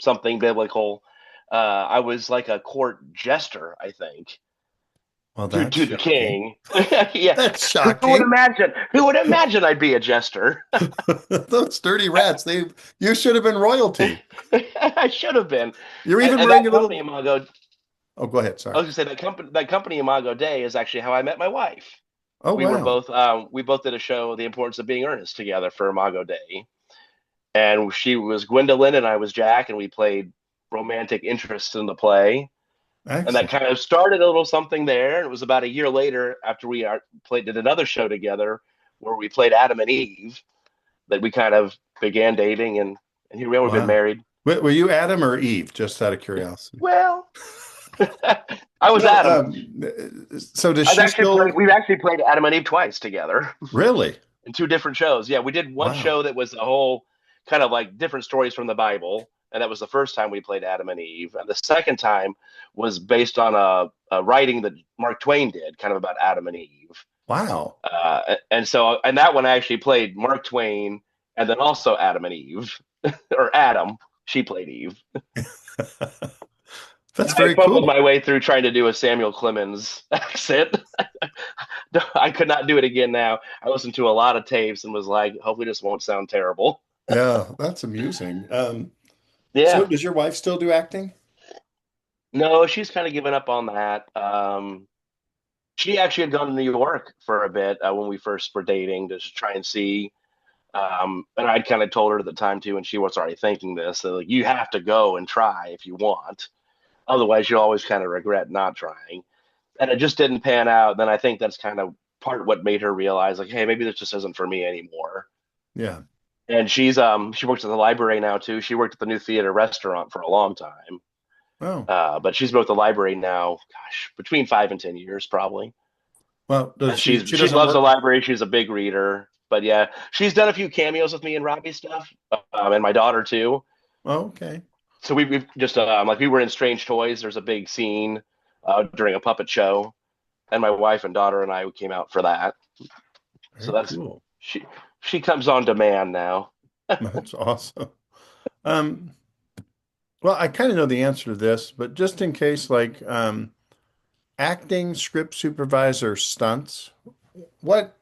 Speaker 2: something biblical. I was like a court jester, I think,
Speaker 1: Well,
Speaker 2: to
Speaker 1: that's
Speaker 2: to the
Speaker 1: shocking.
Speaker 2: king. Yeah,
Speaker 1: That's
Speaker 2: who would
Speaker 1: shocking.
Speaker 2: imagine? Who would imagine I'd be a jester?
Speaker 1: Those dirty rats, you should have been royalty.
Speaker 2: I should have been.
Speaker 1: You're
Speaker 2: And,
Speaker 1: even
Speaker 2: and
Speaker 1: wearing
Speaker 2: that
Speaker 1: a
Speaker 2: company
Speaker 1: little.
Speaker 2: Imago,
Speaker 1: Oh, go ahead.
Speaker 2: I
Speaker 1: Sorry.
Speaker 2: was gonna say that company Imago Dei is actually how I met my wife.
Speaker 1: Oh, wow.
Speaker 2: We both did a show, The Importance of Being Earnest, together for Imago Dei, and she was Gwendolyn and I was Jack, and we played romantic interests in the play, and that
Speaker 1: Excellent.
Speaker 2: kind of started a little something there. And it was about a year later after we did another show together where we played Adam and Eve that we kind of began dating, and here we are. We've been
Speaker 1: Wow.
Speaker 2: married.
Speaker 1: Were you Adam or Eve? Just out of curiosity.
Speaker 2: Well, I was
Speaker 1: No.
Speaker 2: Adam.
Speaker 1: So does she still
Speaker 2: We've actually played Adam and Eve twice together
Speaker 1: really?
Speaker 2: in two different shows. Yeah, we did one
Speaker 1: Wow.
Speaker 2: show that was a whole kind of like different stories from the Bible. And that was the first time we played Adam and Eve. And the second time was based on a writing that Mark Twain did, kind of about Adam and Eve.
Speaker 1: Wow.
Speaker 2: And that one I actually played Mark Twain and then also Adam and Eve, or Adam. She played Eve.
Speaker 1: That's
Speaker 2: I
Speaker 1: very
Speaker 2: fumbled
Speaker 1: cool.
Speaker 2: my way through trying to do a Samuel Clemens accent. I could not do it again now. I listened to a lot of tapes and was like, hopefully this won't sound terrible.
Speaker 1: Yeah, that's amusing. So
Speaker 2: Yeah.
Speaker 1: does your wife still do acting?
Speaker 2: No, she's kind of given up on that. She actually had gone to New York for a bit when we first were dating to just try and see. And I'd kind of told her at the time too, and she was already thinking this, that like, you have to go and try if you want. Otherwise, you'll always kind of regret not trying. And it just didn't pan out. Then I think that's kind of part of what made her realize, like, hey, maybe this just isn't for me anymore.
Speaker 1: Yeah.
Speaker 2: And she works at the library now too. She worked at the new theater restaurant for a long time.
Speaker 1: Oh,
Speaker 2: But she's been at the library now, gosh, between 5 and 10 years probably.
Speaker 1: well, does
Speaker 2: And
Speaker 1: she
Speaker 2: she
Speaker 1: doesn't
Speaker 2: loves the
Speaker 1: work?
Speaker 2: library. She's a big reader. But yeah, she's done a few cameos with me and Robbie stuff, and my daughter too.
Speaker 1: Oh, okay.
Speaker 2: So we've just like we were in Strange Toys. There's a big scene during a puppet show, and my wife and daughter and I came out for that. So
Speaker 1: Very
Speaker 2: that's
Speaker 1: cool.
Speaker 2: she she comes on demand now.
Speaker 1: That's awesome. Um, well, I kind of know the answer to this, but just in case, like acting, script supervisor, stunts, what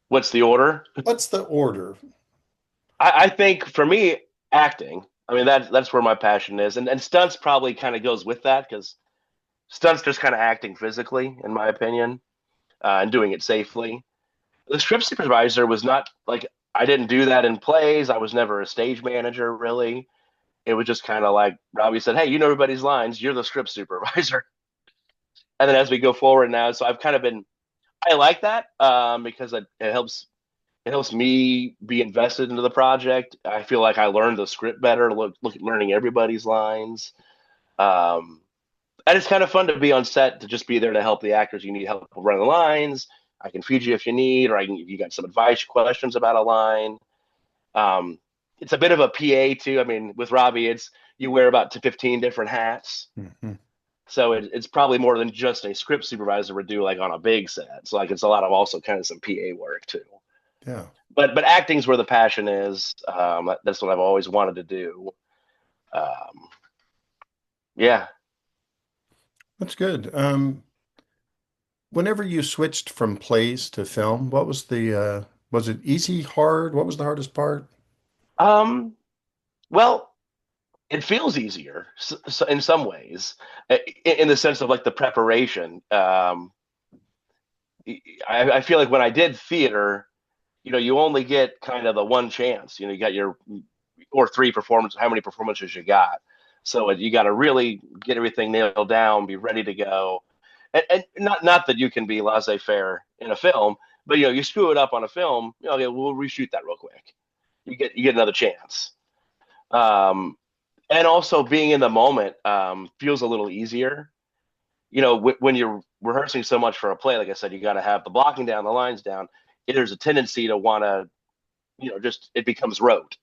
Speaker 2: What's the order?
Speaker 1: what's the order?
Speaker 2: I think for me, acting. I mean that's where my passion is, and stunts probably kind of goes with that because stunts just kind of acting physically, in my opinion, and doing it safely. The script supervisor was not like I didn't do that in plays. I was never a stage manager really. It was just kind of like Robbie said, "Hey, you know everybody's lines. You're the script supervisor." And then as we go forward now, so I've kind of been I like that because it helps me be invested into the project. I feel like I learned the script better. Look at learning everybody's lines. Um, and it's kind of fun to be on set to just be there to help the actors. You need help running the lines. I can feed you if you need, or I can if you got some advice, questions about a line. Um, it's a bit of a PA too. I mean, with Robbie, it's you wear about 15 different hats.
Speaker 1: Mhm.
Speaker 2: So it's probably more than just a script supervisor would do like on a big set. So like it's a lot of also kind of some PA work too.
Speaker 1: Yeah,
Speaker 2: But acting's where the passion is. That's what I've always wanted to do. Um, yeah.
Speaker 1: that's good. Whenever you switched from plays to film, what was was it easy, hard? What was the hardest part?
Speaker 2: Um, well, it feels easier in some ways, in the sense of like the preparation. I feel like when I did theater, you only get kind of the one chance. You got your or three performances, how many performances you got. So you got to really get everything nailed down, be ready to go. And not that you can be laissez-faire in a film, but you screw it up on a film, okay, we'll reshoot that real quick. You get another chance. Um, and also being in the moment feels a little easier. When you're rehearsing so much for a play, like I said, you got to have the blocking down, the lines down. There's a tendency to want to, just it becomes rote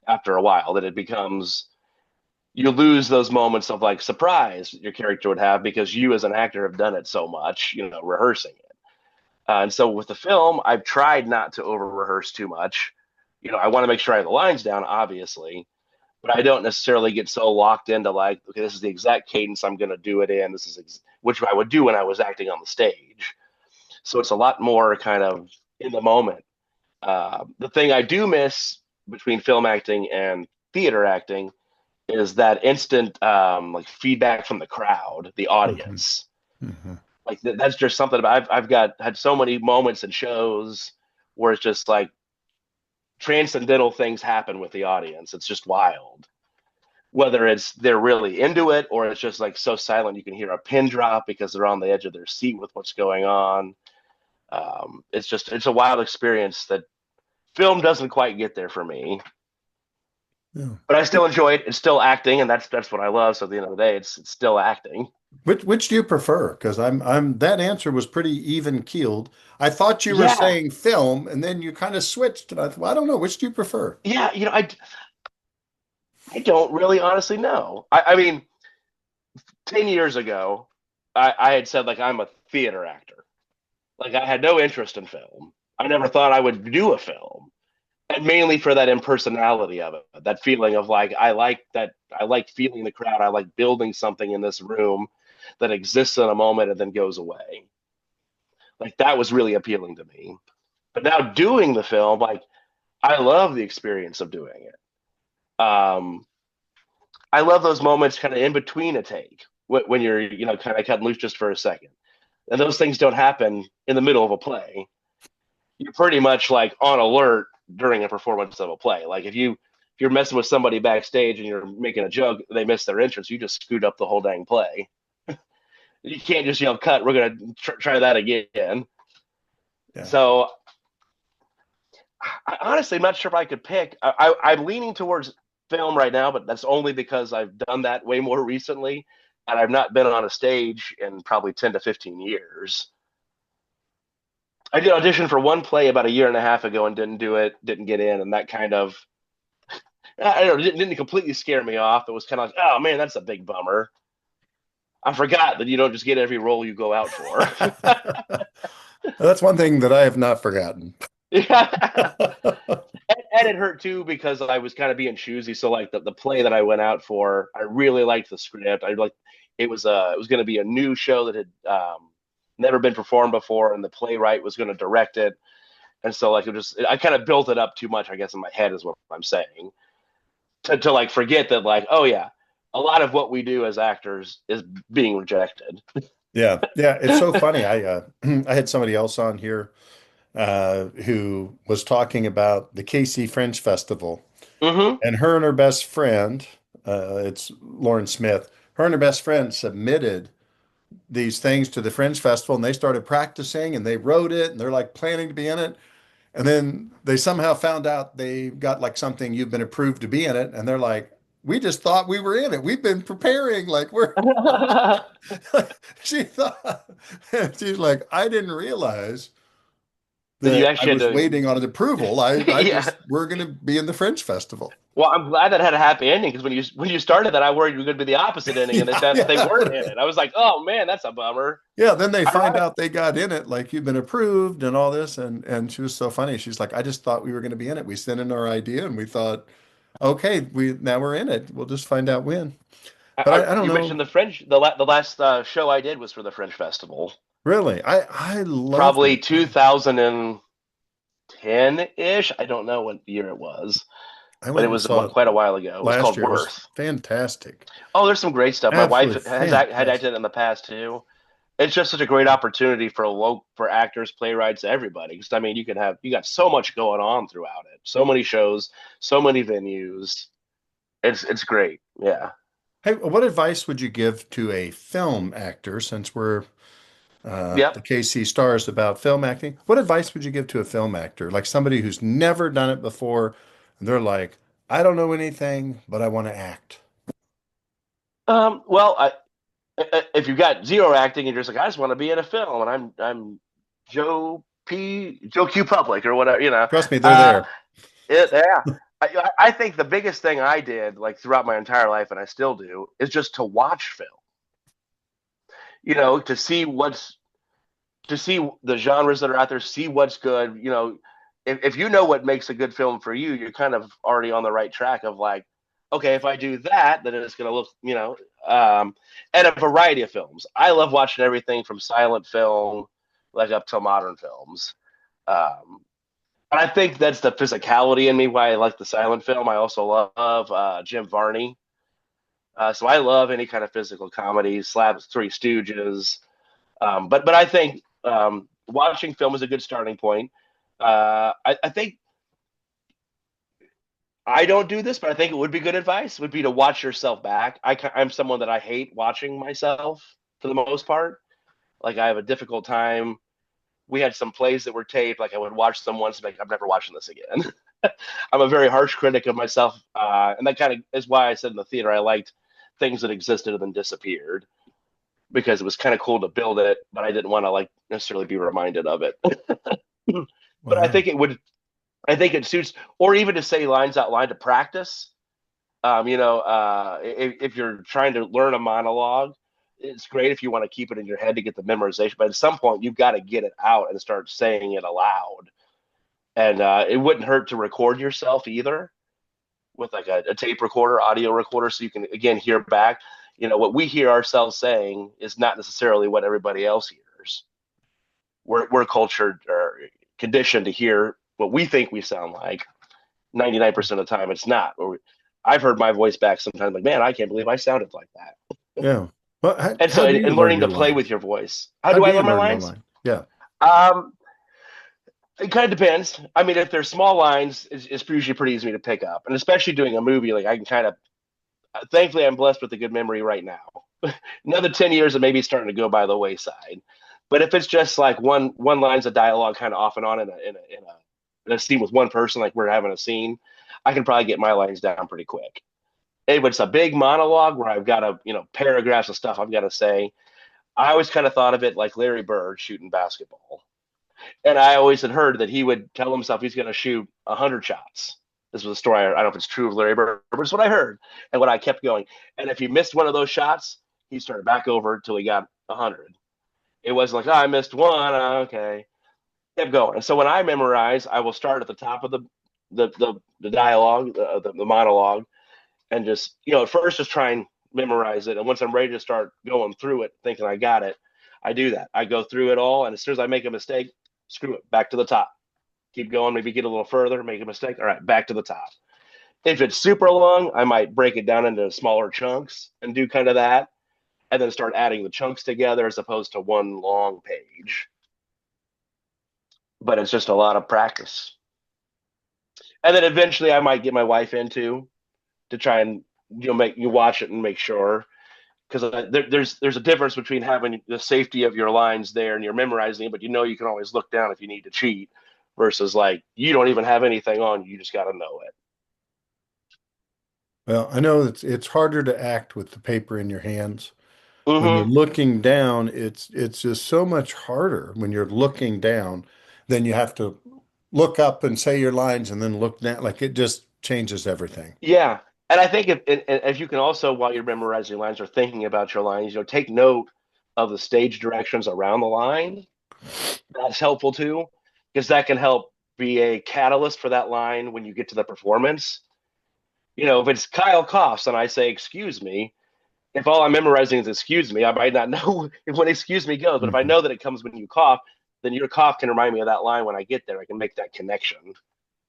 Speaker 2: after a while. That it becomes you lose those moments of like surprise your character would have because you as an actor have done it so much, rehearsing it. And so with the film, I've tried not to over rehearse too much. I want to make sure I have the lines down, obviously, but I don't necessarily get so locked into like, okay, this is the exact cadence I'm going to do it in. This is which I would do when I was acting on the stage. So it's a lot more kind of in the moment. The thing I do miss between film acting and theater acting is that instant like feedback from the crowd, the
Speaker 1: Hmm.
Speaker 2: audience.
Speaker 1: Hmm.
Speaker 2: Like that's just something about I've got had so many moments and shows where it's just like transcendental things happen with the audience. It's just wild. Whether it's they're really into it or it's just like so silent you can hear a pin drop because they're on the edge of their seat with what's going on. It's a wild experience that film doesn't quite get there for me.
Speaker 1: Yeah.
Speaker 2: But I still enjoy it. It's still acting, and that's what I love. So at the end of the day, it's still acting.
Speaker 1: Which do you prefer? Because I'm that answer was pretty even keeled. I thought you were
Speaker 2: Yeah,
Speaker 1: saying film, and then you kind of switched, and I thought, well, I don't know, which do you prefer?
Speaker 2: yeah. I don't really honestly know. I mean, 10 years ago, I had said like I'm a theater actor. Like I had no interest in film. I never thought I would do a film, and mainly for that impersonality of it, that feeling of like I like feeling the crowd. I like building something in this room that exists in a moment and then goes away. Like that was really appealing to me. But now doing the film, like I love the experience of doing it. I love those moments kind of in between a take when you're kind of cutting loose just for a second, and those things don't happen in the middle of a play. You're pretty much like on alert during a performance of a play. Like if you're messing with somebody backstage and you're making a joke, they miss their entrance, you just screwed up the whole dang play. You can't just yell cut. We're gonna try that again.
Speaker 1: Yeah.
Speaker 2: So honestly, I'm not sure if I could pick. I'm leaning towards film right now, but that's only because I've done that way more recently, and I've not been on a stage in probably 10 to 15 years. I did audition for one play about a year and a half ago and didn't do it, didn't get in, and that kind of I don't know, didn't completely scare me off. It was kind of like, oh man, that's a big bummer. I forgot that you don't just get every role you go out for.
Speaker 1: That's one thing that I have not forgotten.
Speaker 2: Yeah. And it hurt too because I was kind of being choosy. So like the play that I went out for, I really liked the script. I like it was going to be a new show that had never been performed before, and the playwright was going to direct it. And so like I kind of built it up too much, I guess, in my head is what I'm saying to like forget that like oh yeah, a lot of what we do as actors is being rejected.
Speaker 1: Yeah, yeah, it's so funny. I had somebody else on here who was talking about the KC Fringe Festival,
Speaker 2: Mm-hmm.
Speaker 1: and her and her best friend, it's Lauren Smith, her and her best friend submitted these things to the Fringe Festival, and they started practicing, and they wrote it, and they're like planning to be in it. And then they somehow found out they got like something, you've been approved to be in it. And they're like, we just thought we were in it. We've been preparing. Like she thought, she's like, I didn't realize
Speaker 2: That you
Speaker 1: that I
Speaker 2: actually had
Speaker 1: was
Speaker 2: to,
Speaker 1: waiting on an approval. I
Speaker 2: yeah.
Speaker 1: just, we're going to be in the Fringe Festival.
Speaker 2: Well, I'm glad that had a happy ending because when you started that, I worried you were going to be the opposite ending, and they
Speaker 1: Yeah,
Speaker 2: found out they
Speaker 1: yeah,
Speaker 2: weren't in
Speaker 1: right.
Speaker 2: it. I was like, oh man, that's a bummer.
Speaker 1: Yeah, then they find
Speaker 2: Ironic.
Speaker 1: out they got in it, like you've been approved and all this, and she was so funny. She's like, I just thought we were going to be in it. We sent in our idea and we thought, okay, we now we're in it. We'll just find out when. But I don't
Speaker 2: You
Speaker 1: know.
Speaker 2: mentioned the French. The last show I did was for the French Festival,
Speaker 1: Really, I loved
Speaker 2: probably
Speaker 1: it. Yeah.
Speaker 2: 2010 ish. I don't know what year it was,
Speaker 1: I
Speaker 2: but it
Speaker 1: went and
Speaker 2: was
Speaker 1: saw it
Speaker 2: quite a while ago. It was
Speaker 1: last
Speaker 2: called
Speaker 1: year. It was
Speaker 2: Worth.
Speaker 1: fantastic.
Speaker 2: Oh, there's some great stuff. My wife
Speaker 1: Absolutely
Speaker 2: had
Speaker 1: fantastic.
Speaker 2: acted in the past too. It's just such a great opportunity for for actors, playwrights, everybody. Because I mean, you got so much going on throughout it. So many shows, so many venues. It's great. Yeah.
Speaker 1: Hey, what advice would you give to a film actor, since we're the
Speaker 2: Yep.
Speaker 1: KC stars about film acting? What advice would you give to a film actor, like somebody who's never done it before, and they're like, I don't know anything, but I want to act.
Speaker 2: Well, if you've got zero acting and you're just like, I just want to be in a film, and I'm Joe Q Public or whatever,
Speaker 1: Trust me, they're
Speaker 2: Uh,
Speaker 1: there.
Speaker 2: yeah. I think the biggest thing I did like throughout my entire life, and I still do, is just to watch film. To see to see the genres that are out there, see what's good. If you know what makes a good film for you, you're kind of already on the right track of like, okay, if I do that, then it's going to look, and a variety of films. I love watching everything from silent film, like up to modern films. Um, and I think that's the physicality in me why I like the silent film. I also love Jim Varney. So I love any kind of physical comedy, Slap Three Stooges. But I think watching film is a good starting point. I think I don't do this, but I think it would be good advice. Would be to watch yourself back. I'm someone that I hate watching myself for the most part. Like I have a difficult time. We had some plays that were taped. Like I would watch them once, and be like I'm never watching this again. I'm a very harsh critic of myself, and that kind of is why I said in the theater I liked things that existed and then disappeared. because it was kind of cool to build it, but I didn't want to like necessarily be reminded of it. But
Speaker 1: Wow.
Speaker 2: I think it suits, or even to say lines out loud to practice. If you're trying to learn a monologue, it's great if you want to keep it in your head to get the memorization. But at some point, you've got to get it out and start saying it aloud. And it wouldn't hurt to record yourself either with like a tape recorder, audio recorder, so you can again hear back. What we hear ourselves saying is not necessarily what everybody else hears. We're cultured or conditioned to hear what we think we sound like. 99% of the time, it's not. I've heard my voice back sometimes, like, man, I can't believe I sounded like that.
Speaker 1: Yeah. Well,
Speaker 2: And so,
Speaker 1: how do you
Speaker 2: and
Speaker 1: learn
Speaker 2: learning
Speaker 1: your
Speaker 2: to play with
Speaker 1: lines?
Speaker 2: your voice. How
Speaker 1: How
Speaker 2: do
Speaker 1: do
Speaker 2: I
Speaker 1: you
Speaker 2: learn my
Speaker 1: learn the
Speaker 2: lines?
Speaker 1: line? Yeah.
Speaker 2: Um, it kind of depends. I mean, if they're small lines, it's usually pretty easy to pick up, and especially doing a movie, like I can kind of. Thankfully, I'm blessed with a good memory right now. Another 10 years, it may be starting to go by the wayside. But if it's just like one lines of dialogue, kind of off and on in a scene with one person, like we're having a scene, I can probably get my lines down pretty quick. If it's a big monologue where I've got paragraphs of stuff I've got to say, I always kind of thought of it like Larry Bird shooting basketball. And I always had heard that he would tell himself he's going to shoot 100 shots. This was a story. I don't know if it's true of Larry Bird, but it's what I heard and what I kept going. And if he missed one of those shots, he started back over until he got 100. It wasn't like, oh, I missed one. Okay. Kept going. And so when I memorize, I will start at the top of the dialogue, the monologue, and just, at first just try and memorize it. And once I'm ready to start going through it, thinking I got it, I do that. I go through it all. And as soon as I make a mistake, screw it, back to the top. Keep going, maybe get a little further, make a mistake. All right, back to the top. If it's super long, I might break it down into smaller chunks and do kind of that, and then start adding the chunks together as opposed to one long page. But it's just a lot of practice. And then eventually I might get my wife into to try and make you watch it and make sure, because there's a difference between having the safety of your lines there and you're memorizing it, but you can always look down if you need to cheat, versus like you don't even have anything on, you just got to know it.
Speaker 1: Well, I know it's harder to act with the paper in your hands. When you're
Speaker 2: Mm-hmm.
Speaker 1: looking down, it's just so much harder when you're looking down. Then you have to look up and say your lines and then look down. Like it just changes everything.
Speaker 2: Yeah, and I think if you can also, while you're memorizing lines or thinking about your lines, take note of the stage directions around the line. That's helpful too, because that can help be a catalyst for that line when you get to the performance. If it's Kyle coughs and I say excuse me, if all I'm memorizing is excuse me, I might not know when excuse me goes. But if I
Speaker 1: Mhm.
Speaker 2: know that it comes when you cough, then your cough can remind me of that line when I get there. I can make that connection.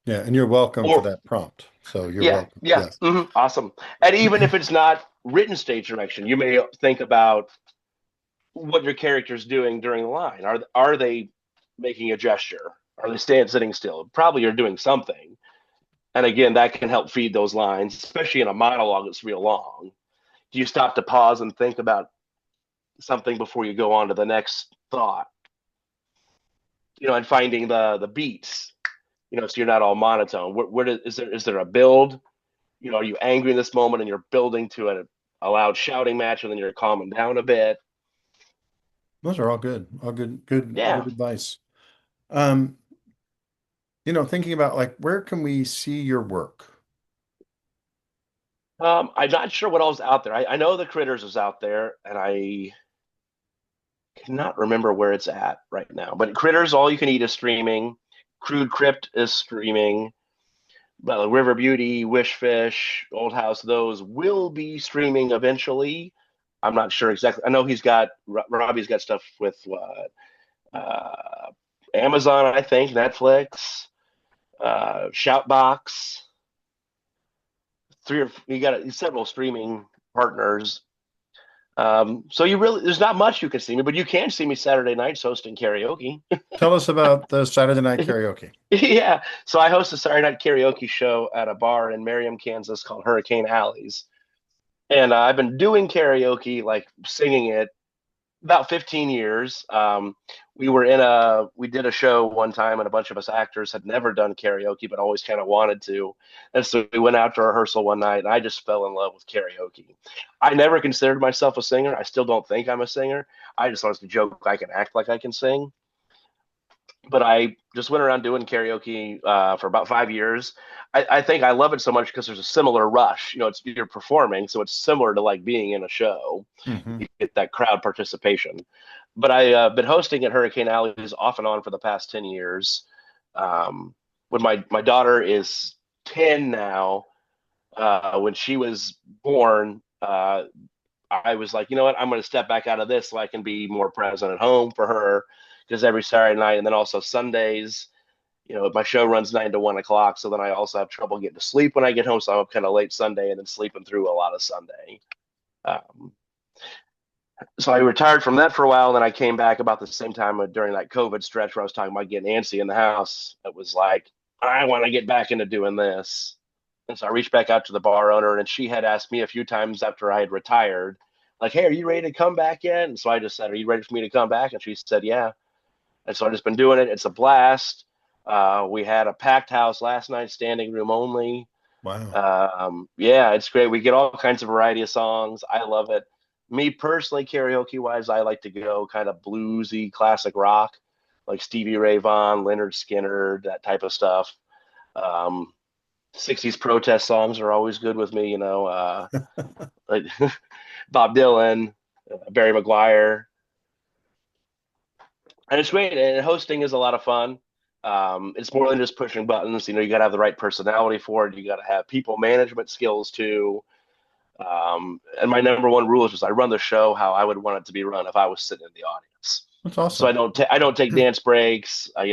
Speaker 1: Yeah, and you're welcome for
Speaker 2: Or
Speaker 1: that prompt. So you're
Speaker 2: yeah,
Speaker 1: welcome.
Speaker 2: yeah,
Speaker 1: Yes.
Speaker 2: awesome. And even if it's not written stage direction, you may think about what your character's doing during the line. Are they making a gesture? Are they sitting still? Probably you're doing something. And again, that can help feed those lines, especially in a monologue that's real long. Do you stop to pause and think about something before you go on to the next thought? And finding the beats. So you're not all monotone. Is there a build? Are you angry in this moment and you're building to a loud shouting match, and then you're calming down a bit?
Speaker 1: Those are all good. All good
Speaker 2: Yeah.
Speaker 1: advice. Um, thinking about like where can we see your work?
Speaker 2: I'm not sure what else is out there. I know the Critters is out there, and I cannot remember where it's at right now. But Critters, All You Can Eat is streaming. Crude Crypt is streaming. But River Beauty, Wishfish, Old House, those will be streaming eventually. I'm not sure exactly. I know Robbie's got stuff with Amazon, I think, Netflix, Shoutbox. You got several streaming partners. So there's not much you can see me, but you can see me Saturday nights hosting karaoke.
Speaker 1: Tell us about the Saturday night karaoke.
Speaker 2: Yeah. So I host a Saturday night karaoke show at a bar in Merriam, Kansas called Hurricane Alleys. And I've been doing karaoke, like singing it, about 15 years. We did a show one time, and a bunch of us actors had never done karaoke, but always kind of wanted to. And so we went out to rehearsal one night, and I just fell in love with karaoke. I never considered myself a singer. I still don't think I'm a singer. I just wanted to joke I can act like I can sing. But I just went around doing karaoke for about 5 years. I think I love it so much because there's a similar rush. It's you're performing, so it's similar to like being in a show.
Speaker 1: Hmm.
Speaker 2: You get that crowd participation. But I've been hosting at Hurricane Alley's off and on for the past 10 years. When my daughter is 10 now, when she was born, I was like, you know what, I'm going to step back out of this so I can be more present at home for her. Because every Saturday night and then also Sundays, my show runs 9 to 1 o'clock. So then I also have trouble getting to sleep when I get home. So I'm up kind of late Sunday and then sleeping through a lot of Sunday. Um, so I retired from that for a while. And then I came back about the same time during that COVID stretch where I was talking about getting antsy in the house. It was like, I want to get back into doing this. And so I reached back out to the bar owner, and she had asked me a few times after I had retired, like, hey, are you ready to come back yet? And so I just said, are you ready for me to come back? And she said, yeah. And so I've just been doing it. It's a blast. We had a packed house last night, standing room only.
Speaker 1: Wow.
Speaker 2: Yeah, it's great. We get all kinds of variety of songs. I love it. Me personally, karaoke wise, I like to go kind of bluesy, classic rock, like Stevie Ray Vaughan, Leonard Skinner, that type of stuff. Um, 60s protest songs are always good with me, like Bob Dylan, Barry McGuire. And it's great. And hosting is a lot of fun. It's more than just pushing buttons. You got to have the right personality for it. You got to have people management skills too. And my number one rule is just I run the show how I would want it to be run if I was sitting in the audience.
Speaker 1: That's
Speaker 2: So
Speaker 1: awesome.
Speaker 2: I don't take dance breaks. I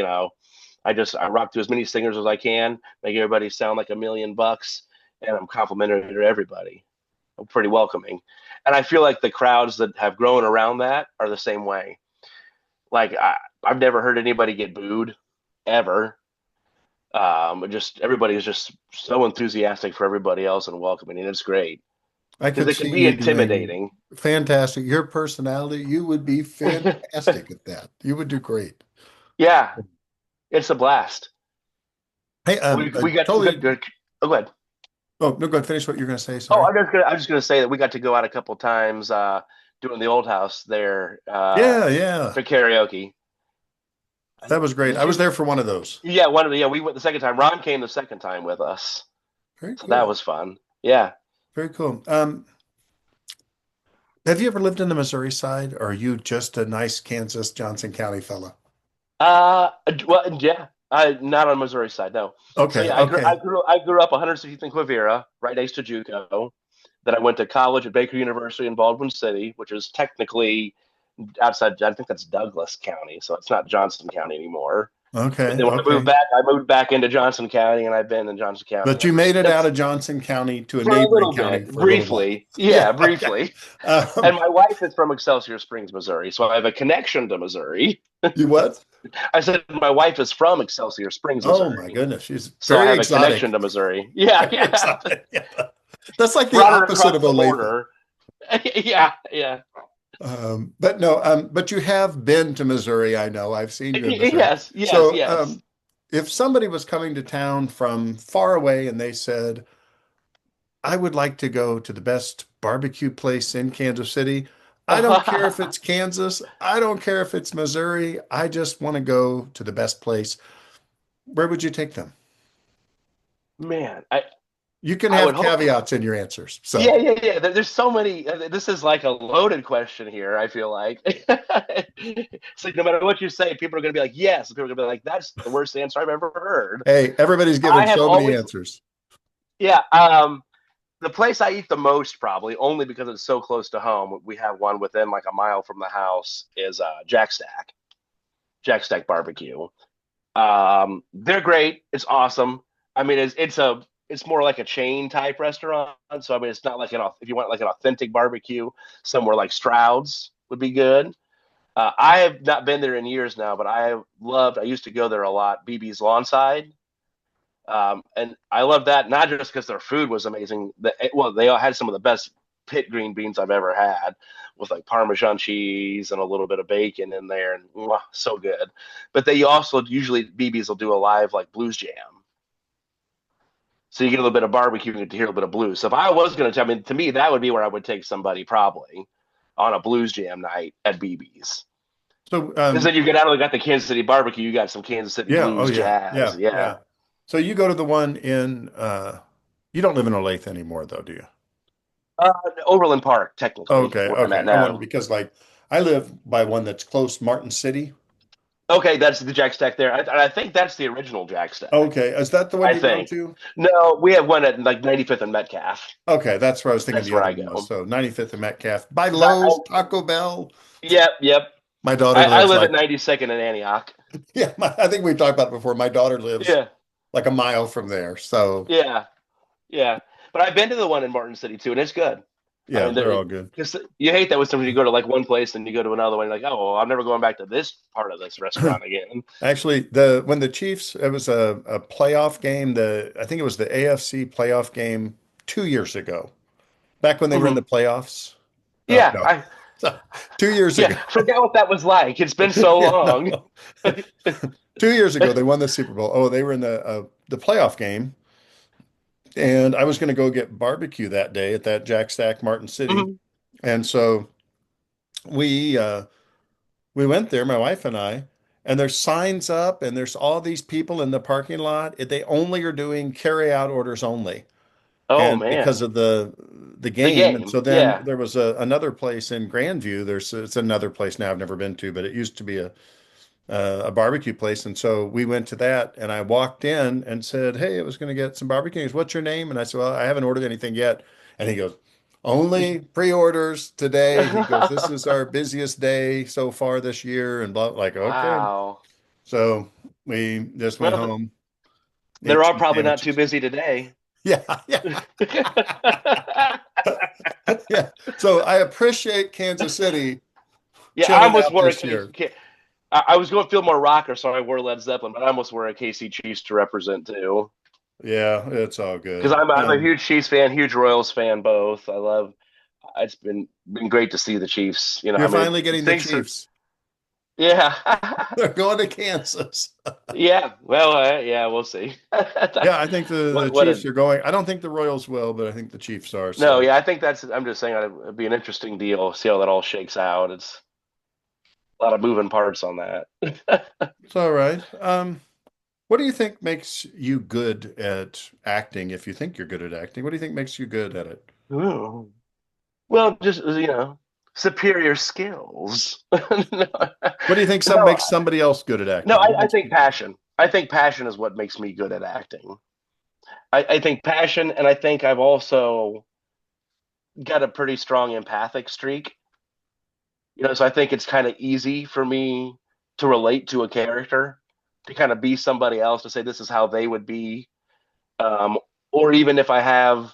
Speaker 2: rock to as many singers as I can, make everybody sound like $1,000,000, and I'm complimentary to everybody. I'm pretty welcoming, and I feel like the crowds that have grown around that are the same way. Like I've never heard anybody get booed ever. Just everybody is just so enthusiastic for everybody else and welcoming, and it's great
Speaker 1: I
Speaker 2: because
Speaker 1: could
Speaker 2: it can
Speaker 1: see
Speaker 2: be
Speaker 1: you doing
Speaker 2: intimidating.
Speaker 1: fantastic. Your personality, you would be fantastic at that. You would do great.
Speaker 2: Yeah, it's a blast.
Speaker 1: Hey,
Speaker 2: We got
Speaker 1: totally.
Speaker 2: good. Oh, go ahead.
Speaker 1: Oh, no, go ahead. Finish what you're going to say.
Speaker 2: Oh,
Speaker 1: Sorry.
Speaker 2: I'm just gonna say that we got to go out a couple times doing the old house there
Speaker 1: Yeah, yeah.
Speaker 2: for karaoke.
Speaker 1: That was great. I was there for one of those.
Speaker 2: Yeah, we went the second time. Ron came the second time with us,
Speaker 1: Very
Speaker 2: so that
Speaker 1: cool.
Speaker 2: was fun. Yeah.
Speaker 1: Very cool. Have you ever lived in the Missouri side, or are you just a nice Kansas Johnson County fella?
Speaker 2: Well, yeah. Not on Missouri side, no. So
Speaker 1: Okay,
Speaker 2: yeah,
Speaker 1: okay.
Speaker 2: I grew up 160th and Quivira, right next to JUCO. Then I went to college at Baker University in Baldwin City, which is technically outside. I think that's Douglas County, so it's not Johnson County anymore. But
Speaker 1: Okay,
Speaker 2: then when
Speaker 1: okay.
Speaker 2: I moved back into Johnson County, and I've been in Johnson County
Speaker 1: But you
Speaker 2: ever
Speaker 1: made it out
Speaker 2: since.
Speaker 1: of Johnson County to a
Speaker 2: For a
Speaker 1: neighboring
Speaker 2: little
Speaker 1: county
Speaker 2: bit,
Speaker 1: for a little while.
Speaker 2: briefly. Yeah,
Speaker 1: Yeah, okay.
Speaker 2: briefly. And
Speaker 1: Um,
Speaker 2: my wife is from Excelsior Springs, Missouri, so I have a connection to Missouri.
Speaker 1: you what?
Speaker 2: I said my wife is from Excelsior Springs,
Speaker 1: Oh my
Speaker 2: Missouri,
Speaker 1: goodness, she's
Speaker 2: so I
Speaker 1: very
Speaker 2: have a connection
Speaker 1: exotic.
Speaker 2: to Missouri. Yeah,
Speaker 1: Very
Speaker 2: yeah.
Speaker 1: exotic. Yeah. That's like the
Speaker 2: Brought her
Speaker 1: opposite
Speaker 2: across
Speaker 1: of
Speaker 2: the
Speaker 1: Olathe.
Speaker 2: border. Yeah, yeah.
Speaker 1: But no, but you have been to Missouri. I know. I've seen you in Missouri.
Speaker 2: Yes, yes,
Speaker 1: So,
Speaker 2: yes.
Speaker 1: if somebody was coming to town from far away and they said, I would like to go to the best barbecue place in Kansas City. I don't care if it's Kansas. I don't care if it's Missouri. I just want to go to the best place. Where would you take them?
Speaker 2: Man,
Speaker 1: You can
Speaker 2: I
Speaker 1: have
Speaker 2: would hope.
Speaker 1: caveats in your answers.
Speaker 2: Yeah,
Speaker 1: So,
Speaker 2: yeah, yeah. There's so many. This is like a loaded question here. I feel like it's like no matter what you say, people are going to be like, yes. And people are going to be like, that's the worst answer I've ever heard.
Speaker 1: hey, everybody's given
Speaker 2: I have
Speaker 1: so many
Speaker 2: always,
Speaker 1: answers.
Speaker 2: yeah. The place I eat the most, probably only because it's so close to home. We have one within like a mile from the house. Is Jack Stack Barbecue. They're great. It's awesome. I mean, it's more like a chain type restaurant. So I mean, it's not like if you want like an authentic barbecue, somewhere like Stroud's would be good. I have not been there in years now, but I used to go there a lot. BB's Lawnside. And I love that not just because their food was amazing. Well, they all had some of the best pit green beans I've ever had, with like Parmesan cheese and a little bit of bacon in there, and mwah, so good. But they also usually BB's will do a live like blues jam, so you get a little bit of barbecue and you get to hear a little bit of blues. So if I was going to, I mean, to me that would be where I would take somebody probably on a blues jam night at BB's.
Speaker 1: So,
Speaker 2: Because then you get out of got the Kansas City barbecue, you got some Kansas City
Speaker 1: yeah, oh
Speaker 2: blues
Speaker 1: yeah,
Speaker 2: jazz,
Speaker 1: yeah,
Speaker 2: yeah.
Speaker 1: yeah. So you go to the one in you don't live in Olathe anymore though, do you?
Speaker 2: Uh, Overland Park, technically,
Speaker 1: Okay,
Speaker 2: where I'm at
Speaker 1: okay. I wonder
Speaker 2: now.
Speaker 1: because like I live by one that's close, Martin City.
Speaker 2: Okay, that's the Jack Stack there. I think that's the original Jack Stack.
Speaker 1: Okay, is that the one
Speaker 2: I
Speaker 1: you go
Speaker 2: think.
Speaker 1: to?
Speaker 2: No, we have one at like 95th and Metcalf.
Speaker 1: Okay, that's where I was thinking
Speaker 2: That's
Speaker 1: the
Speaker 2: where
Speaker 1: other
Speaker 2: I
Speaker 1: one was.
Speaker 2: go.
Speaker 1: So 95th and Metcalf by
Speaker 2: 'Cause
Speaker 1: Lowe's, Taco Bell.
Speaker 2: yep, yep.
Speaker 1: My daughter
Speaker 2: I
Speaker 1: lives
Speaker 2: live at
Speaker 1: like,
Speaker 2: 92nd and Antioch.
Speaker 1: yeah, I think we've talked about it before. My daughter lives
Speaker 2: Yeah,
Speaker 1: like a mile from there. So
Speaker 2: yeah, yeah. But I've been to the one in Martin City too, and it's good. I
Speaker 1: yeah,
Speaker 2: mean,
Speaker 1: they're all good.
Speaker 2: because you hate that with somebody you go to like one place and you go to another one, you're like, oh, well, I'm never going back to this part of this restaurant again.
Speaker 1: Actually, when the Chiefs, it was a playoff game. I think it was the AFC playoff game 2 years ago, back when they were in the
Speaker 2: Hmm.
Speaker 1: playoffs. Oh
Speaker 2: Yeah,
Speaker 1: no, so, 2 years
Speaker 2: yeah.
Speaker 1: ago.
Speaker 2: Forget what that was like. It's been so
Speaker 1: Yeah,
Speaker 2: long.
Speaker 1: no. 2 years ago they won the Super Bowl. Oh, they were in the playoff game, and I was going to go get barbecue that day at that Jack Stack Martin City,
Speaker 2: Mhm.
Speaker 1: and so we uh, we went there, my wife and I, and there's signs up, and there's all these people in the parking lot. They only are doing carry out orders only,
Speaker 2: Oh
Speaker 1: and because
Speaker 2: man,
Speaker 1: of the
Speaker 2: the
Speaker 1: game, and
Speaker 2: game.
Speaker 1: so then
Speaker 2: Yeah.
Speaker 1: there was another place in Grandview. It's another place now I've never been to, but it used to be a barbecue place. And so we went to that and I walked in and said, hey, I was going to get some barbecue. He goes, what's your name? And I said, well, I haven't ordered anything yet. And he goes, only pre-orders today. He goes, this is our busiest day so far this year. And blah, like, okay.
Speaker 2: Wow.
Speaker 1: So we just went
Speaker 2: Well,
Speaker 1: home,
Speaker 2: they're
Speaker 1: ate
Speaker 2: all
Speaker 1: some
Speaker 2: probably not too
Speaker 1: sandwiches.
Speaker 2: busy today.
Speaker 1: Yeah. Yeah. Yeah. So I appreciate Kansas City
Speaker 2: Yeah, I
Speaker 1: chilling
Speaker 2: almost
Speaker 1: out
Speaker 2: wore a
Speaker 1: this
Speaker 2: case.
Speaker 1: year.
Speaker 2: I was going to feel more rocker, so I wore Led Zeppelin, but I almost wore a KC Chiefs to represent too.
Speaker 1: Yeah, it's all
Speaker 2: Because
Speaker 1: good.
Speaker 2: I'm a huge Chiefs fan, huge Royals fan, both. I love. It's been great to see the Chiefs. You know, I
Speaker 1: You're
Speaker 2: mean,
Speaker 1: finally getting the
Speaker 2: things are.
Speaker 1: Chiefs.
Speaker 2: Yeah,
Speaker 1: They're going to Kansas.
Speaker 2: yeah. Well, yeah, we'll see.
Speaker 1: Yeah, I think the
Speaker 2: What
Speaker 1: Chiefs
Speaker 2: a
Speaker 1: are going. I don't think the Royals will, but I think the Chiefs are.
Speaker 2: no.
Speaker 1: So
Speaker 2: Yeah, I think that's. I'm just saying it'd be an interesting deal. See how that all shakes out. It's a lot of moving parts on that.
Speaker 1: it's all right. What do you think makes you good at acting? If you think you're good at acting, what do you think makes you good at it?
Speaker 2: Ooh. Well, just superior skills. No,
Speaker 1: What do you think some
Speaker 2: no,
Speaker 1: makes somebody else good at
Speaker 2: no,
Speaker 1: acting? What
Speaker 2: I
Speaker 1: makes
Speaker 2: think
Speaker 1: people?
Speaker 2: passion. I think passion is what makes me good at acting. I think passion, and I think I've also got a pretty strong empathic streak. So I think it's kind of easy for me to relate to a character, to kind of be somebody else, to say this is how they would be, um, or even if I have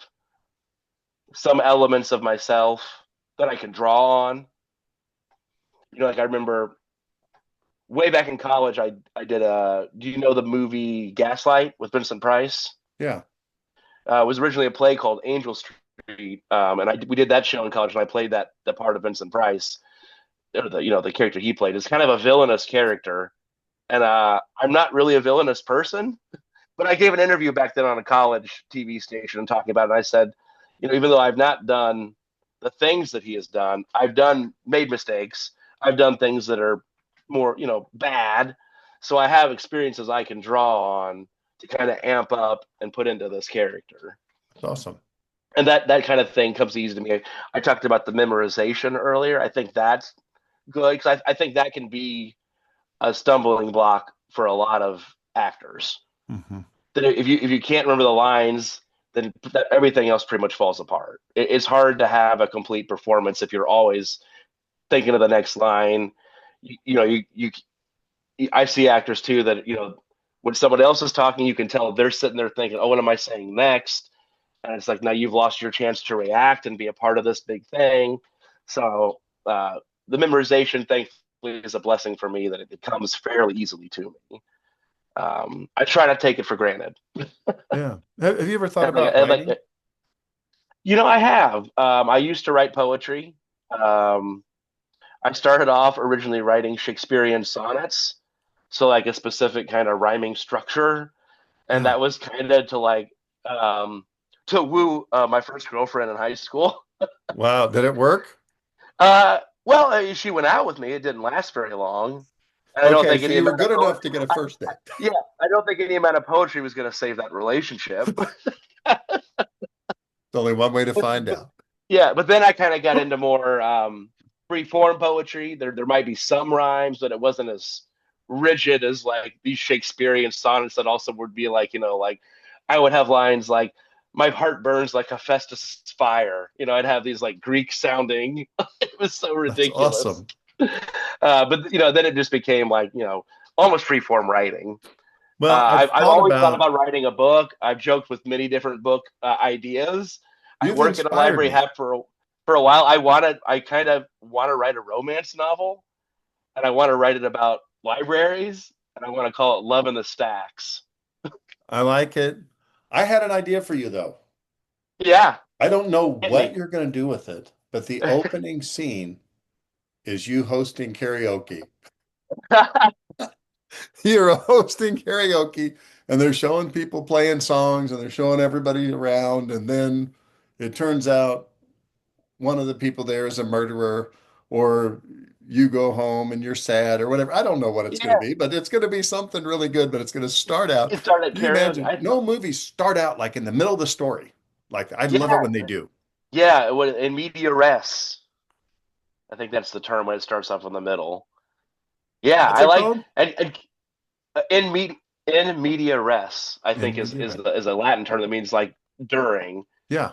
Speaker 2: some elements of myself that I can draw on. Like I remember way back in college, I did a. Do you know the movie Gaslight with Vincent Price?
Speaker 1: Yeah.
Speaker 2: It was originally a play called Angel Street, and we did that show in college, and I played that the part of Vincent Price, or the character he played. It's kind of a villainous character, and I'm not really a villainous person, but I gave an interview back then on a college TV station and talking about it. And I said, even though I've not done the things that he has done, I've made mistakes. I've done things that are more, bad. So I have experiences I can draw on to kind of amp up and put into this character.
Speaker 1: It's awesome.
Speaker 2: And that kind of thing comes easy to me. I talked about the memorization earlier. I think that's good because I think that can be a stumbling block for a lot of actors.
Speaker 1: Hmm.
Speaker 2: That if you can't remember the lines, then everything else pretty much falls apart. It's hard to have a complete performance if you're always thinking of the next line. I see actors too that when someone else is talking, you can tell they're sitting there thinking, "Oh, what am I saying next?" And it's like now you've lost your chance to react and be a part of this big thing. So the memorization, thankfully, is a blessing for me that it comes fairly easily to me. I try not to take it for granted.
Speaker 1: Yeah. Have you ever thought
Speaker 2: And like,
Speaker 1: about
Speaker 2: and like
Speaker 1: writing?
Speaker 2: I have. I used to write poetry. Um, I started off originally writing Shakespearean sonnets, so like a specific kind of rhyming structure, and
Speaker 1: Yeah.
Speaker 2: that was kind of um, to woo my first girlfriend in high school.
Speaker 1: Wow. Did it work?
Speaker 2: Well, she went out with me. It didn't last very long, and I don't
Speaker 1: Okay,
Speaker 2: think
Speaker 1: so
Speaker 2: any
Speaker 1: you were
Speaker 2: amount of
Speaker 1: good enough
Speaker 2: poetry.
Speaker 1: to get a first date.
Speaker 2: Yeah, I don't think any amount of poetry was going to save that relationship.
Speaker 1: There's only one way to find out.
Speaker 2: Yeah, but then I kind of got into more free form poetry. There might be some rhymes, but it wasn't as rigid as like these Shakespearean sonnets that also would be like, like I would have lines like my heart burns like Hephaestus' fire. I'd have these like Greek sounding. It was so
Speaker 1: That's
Speaker 2: ridiculous.
Speaker 1: awesome.
Speaker 2: But then it just became like, almost free form writing.
Speaker 1: Well, I've
Speaker 2: I've
Speaker 1: thought
Speaker 2: always thought
Speaker 1: about,
Speaker 2: about writing a book. I've joked with many different book ideas. I
Speaker 1: you've
Speaker 2: work in a
Speaker 1: inspired
Speaker 2: library
Speaker 1: me.
Speaker 2: have for a while. I kind of want to write a romance novel, and I want to write it about libraries, and I want to call it Love in the Stacks.
Speaker 1: I like it. I had an idea for you though.
Speaker 2: Yeah,
Speaker 1: I don't know
Speaker 2: hit
Speaker 1: what
Speaker 2: me.
Speaker 1: you're going to do with it, but the opening scene is you hosting karaoke. You're hosting karaoke and they're showing people playing songs and they're showing everybody around. And then it turns out one of the people there is a murderer, or you go home and you're sad or whatever. I don't know what it's going to
Speaker 2: Yeah,
Speaker 1: be, but it's going to be something really good. But it's going to start out.
Speaker 2: it started at
Speaker 1: Can you
Speaker 2: karaoke.
Speaker 1: imagine? No movies start out like in the middle of the story. Like I love it
Speaker 2: Yeah,
Speaker 1: when they do.
Speaker 2: yeah. In media res, I think that's the term when it starts off in the middle. Yeah,
Speaker 1: What's
Speaker 2: I
Speaker 1: it
Speaker 2: like
Speaker 1: called?
Speaker 2: and in media res, I
Speaker 1: In
Speaker 2: think
Speaker 1: media res.
Speaker 2: is a Latin term that means like during,
Speaker 1: Yeah.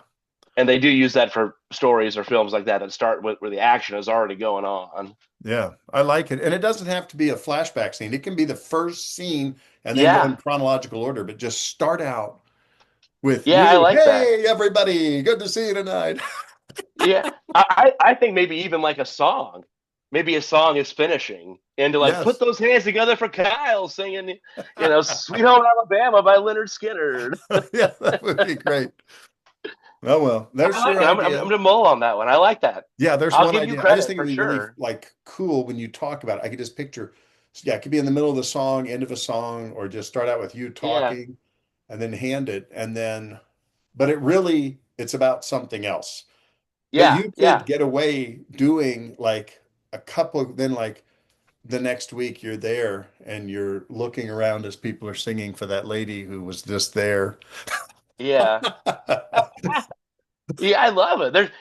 Speaker 2: and they do use that for stories or films like that start with where the action is already going on.
Speaker 1: Yeah, I like it. And it doesn't have to be a flashback scene. It can be the first scene and then go
Speaker 2: Yeah,
Speaker 1: in chronological order, but just start out with
Speaker 2: yeah, I
Speaker 1: you.
Speaker 2: like that.
Speaker 1: Hey, everybody, good to see you tonight.
Speaker 2: Yeah, I think maybe even like a song. Maybe a song is finishing, and to like put
Speaker 1: Yes.
Speaker 2: those hands together for Kyle singing, "Sweet Home Alabama" by Leonard Skinner.
Speaker 1: Yeah, that would be great. Oh, well, there's
Speaker 2: I like
Speaker 1: your
Speaker 2: it. I'm
Speaker 1: idea.
Speaker 2: gonna mull on that one. I like that.
Speaker 1: Yeah, there's
Speaker 2: I'll
Speaker 1: one
Speaker 2: give you
Speaker 1: idea. I just
Speaker 2: credit
Speaker 1: think
Speaker 2: for
Speaker 1: it'd be really
Speaker 2: sure.
Speaker 1: like cool when you talk about it. I could just picture, yeah, it could be in the middle of the song, end of a song, or just start out with you
Speaker 2: Yeah,
Speaker 1: talking and then hand it. And then, but it's about something else. But
Speaker 2: yeah,
Speaker 1: you could
Speaker 2: yeah.
Speaker 1: get away doing like a couple, then like the next week you're there and you're looking around as people are singing for that lady who was just there.
Speaker 2: Yeah. Yeah, I love it.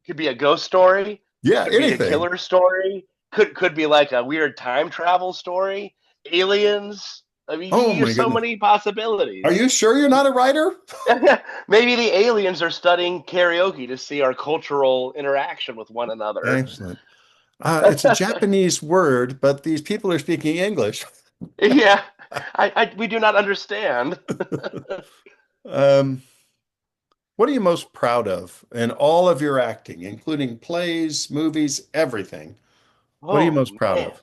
Speaker 2: Could be a ghost story,
Speaker 1: Yeah,
Speaker 2: could be a
Speaker 1: anything.
Speaker 2: killer story, could be like a weird time travel story, aliens. I mean,
Speaker 1: Oh
Speaker 2: you have
Speaker 1: my
Speaker 2: so
Speaker 1: goodness.
Speaker 2: many
Speaker 1: Are
Speaker 2: possibilities.
Speaker 1: you sure you're not a writer?
Speaker 2: Maybe the aliens are studying karaoke to see our cultural interaction with one another.
Speaker 1: Excellent. It's a Japanese word, but these people are speaking English.
Speaker 2: Yeah, we do not understand.
Speaker 1: Um, what are you most proud of in all of your acting, including plays, movies, everything? What are you
Speaker 2: Oh
Speaker 1: most proud
Speaker 2: man.
Speaker 1: of?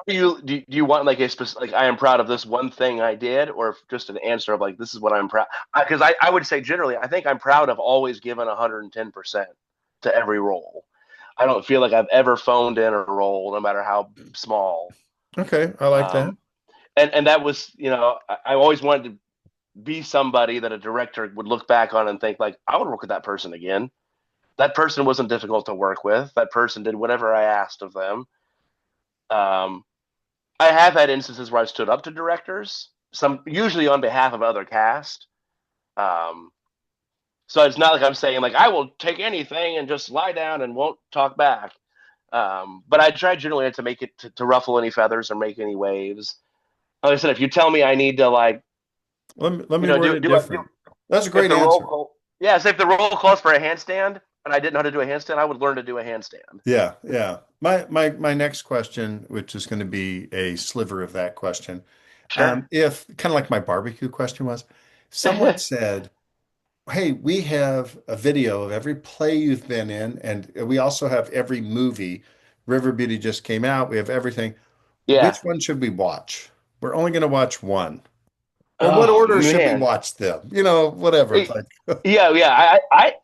Speaker 2: Do you want like a specific, like I am proud of this one thing I did, or just an answer of like this is what I'm proud? Because I would say generally I think I'm proud of always giving 110% to every role. I don't feel like I've ever phoned in a role, no matter how small.
Speaker 1: Okay, I like that.
Speaker 2: Um, and that was, I always wanted to be somebody that a director would look back on and think like I would work with that person again. That person wasn't difficult to work with. That person did whatever I asked of them. Um, I have had instances where I've stood up to directors, some usually on behalf of other cast. Um, so it's not like I'm saying like I will take anything and just lie down and won't talk back. But I try generally not to make it to ruffle any feathers or make any waves. Like I said, if you tell me I need to like
Speaker 1: Let me word it
Speaker 2: do
Speaker 1: different. That's a
Speaker 2: if
Speaker 1: great
Speaker 2: the roll
Speaker 1: answer.
Speaker 2: call, yeah, so if the roll calls for a handstand and I didn't know how to do a handstand, I would learn to do a handstand.
Speaker 1: Yeah, yeah. My next question, which is going to be a sliver of that question,
Speaker 2: Sure.
Speaker 1: if kind of like my barbecue question was, someone said, "Hey, we have a video of every play you've been in, and we also have every movie. River Beauty just came out. We have everything.
Speaker 2: Yeah.
Speaker 1: Which one should we watch? We're only going to watch one." Or what
Speaker 2: Oh
Speaker 1: order should we
Speaker 2: man.
Speaker 1: watch them? You know, whatever. It's
Speaker 2: Eh,
Speaker 1: like,
Speaker 2: Yeah, yeah.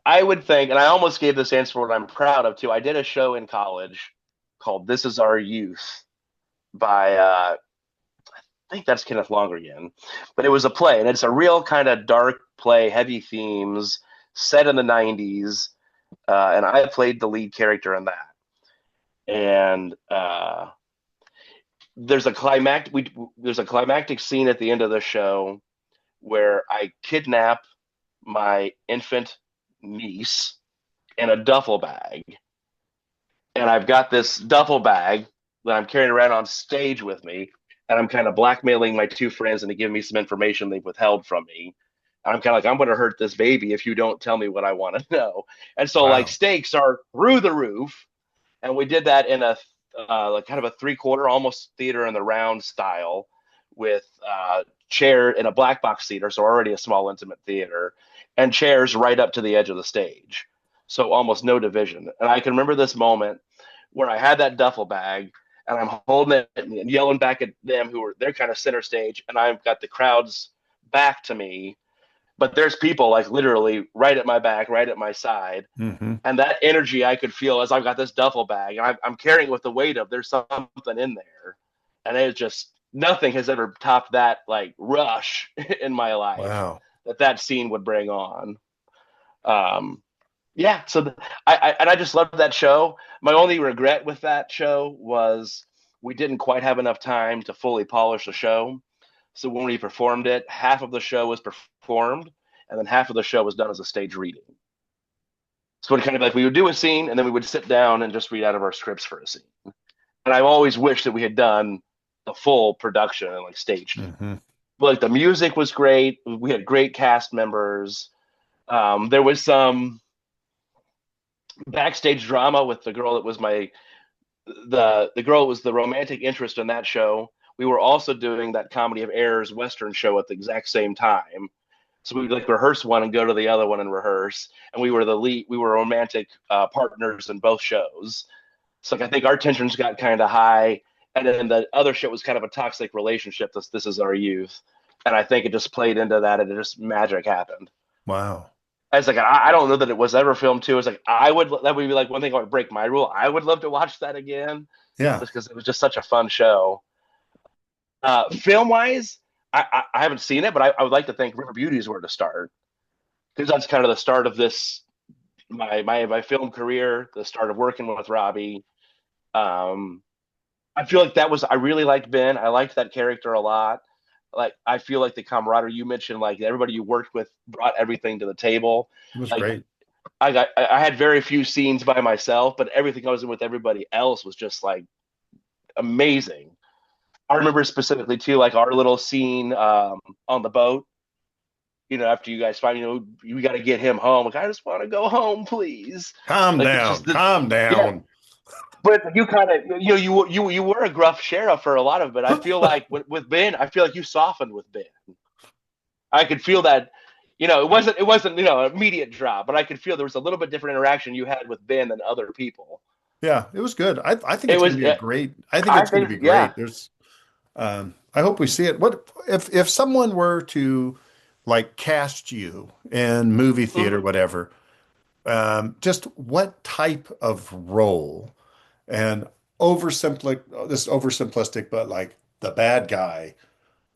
Speaker 2: I would think, and I almost gave this answer what I'm proud of too. I did a show in college called "This Is Our Youth" by I think that's Kenneth Lonergan, but it was a play, and it's a real kind of dark play, heavy themes, set in the '90s, and I played the lead character in that. And there's a climactic scene at the end of the show where I kidnap my infant niece in a duffel bag. And I've got this duffel bag that I'm carrying around on stage with me. And I'm kind of blackmailing my two friends into giving me some information they've withheld from me. And I'm kind of like, I'm going to hurt this baby if you don't tell me what I want to know. And so, like,
Speaker 1: wow.
Speaker 2: stakes are through the roof. And we did that in a like kind of a 3/4, almost theater in the round style with chair in a black box theater. So, already a small, intimate theater, and chairs right up to the edge of the stage. So, almost no division. And I can remember this moment where I had that duffel bag and I'm holding it and yelling back at them who were they're kind of center stage, and I've got the crowds back to me, but there's people like literally right at my back, right at my side,
Speaker 1: Hmm.
Speaker 2: and that energy I could feel as I've got this duffel bag and I'm carrying it with the weight of there's something in there, and it's just nothing has ever topped that like rush in my life
Speaker 1: Wow.
Speaker 2: that scene would bring on. Um, yeah, so I just loved that show. My only regret with that show was we didn't quite have enough time to fully polish the show. So when we performed it, half of the show was performed, and then half of the show was done as a stage reading. So it kind of like we would do a scene, and then we would sit down and just read out of our scripts for a scene. And I've always wished that we had done the full production and like staged it.
Speaker 1: Hmm.
Speaker 2: But like the music was great. We had great cast members. There was some backstage drama with the girl that was the girl that was the romantic interest in that show. We were also doing that Comedy of Errors Western show at the exact same time. So we would like rehearse one and go to the other one and rehearse. And we were the lead, we were romantic partners in both shows. So like I think our tensions got kind of high. And then the other show was kind of a toxic relationship. This is our youth. And I think it just played into that and it just magic happened.
Speaker 1: Wow.
Speaker 2: I was like, I don't know that it was ever filmed too. It's like that would be like one thing I would break my rule. I would love to watch that again,
Speaker 1: Yeah.
Speaker 2: just because it was just such a fun show. Film wise, I haven't seen it, but I would like to think River Beauty is where to start because that's kind of the start of this my film career, the start of working with Robbie. Um, I feel like I really liked Ben. I liked that character a lot. Like I feel like the camaraderie you mentioned, like everybody you worked with brought everything to the table.
Speaker 1: It was
Speaker 2: Like
Speaker 1: great.
Speaker 2: I had very few scenes by myself, but everything I was in with everybody else was just like amazing. I remember specifically too, like our little scene on the boat. You know, after you guys find, you got to get him home. Like I just want to go home, please.
Speaker 1: Calm
Speaker 2: Like it's
Speaker 1: down.
Speaker 2: just the
Speaker 1: Calm
Speaker 2: yeah.
Speaker 1: down.
Speaker 2: But you kind of you were a gruff sheriff for a lot of it. I feel like with Ben, I feel like you softened with Ben. I could feel that. It wasn't immediate drop, but I could feel there was a little bit different interaction you had with Ben than other people.
Speaker 1: Yeah, it was good. I think
Speaker 2: It
Speaker 1: it's going
Speaker 2: was,
Speaker 1: to be a great. I think
Speaker 2: I
Speaker 1: it's going to
Speaker 2: think,
Speaker 1: be
Speaker 2: yeah.
Speaker 1: great. I hope we see it. What if someone were to like cast you in movie theater,
Speaker 2: Mhm.
Speaker 1: whatever? Just what type of role? And this is oversimplistic, but like the bad guy,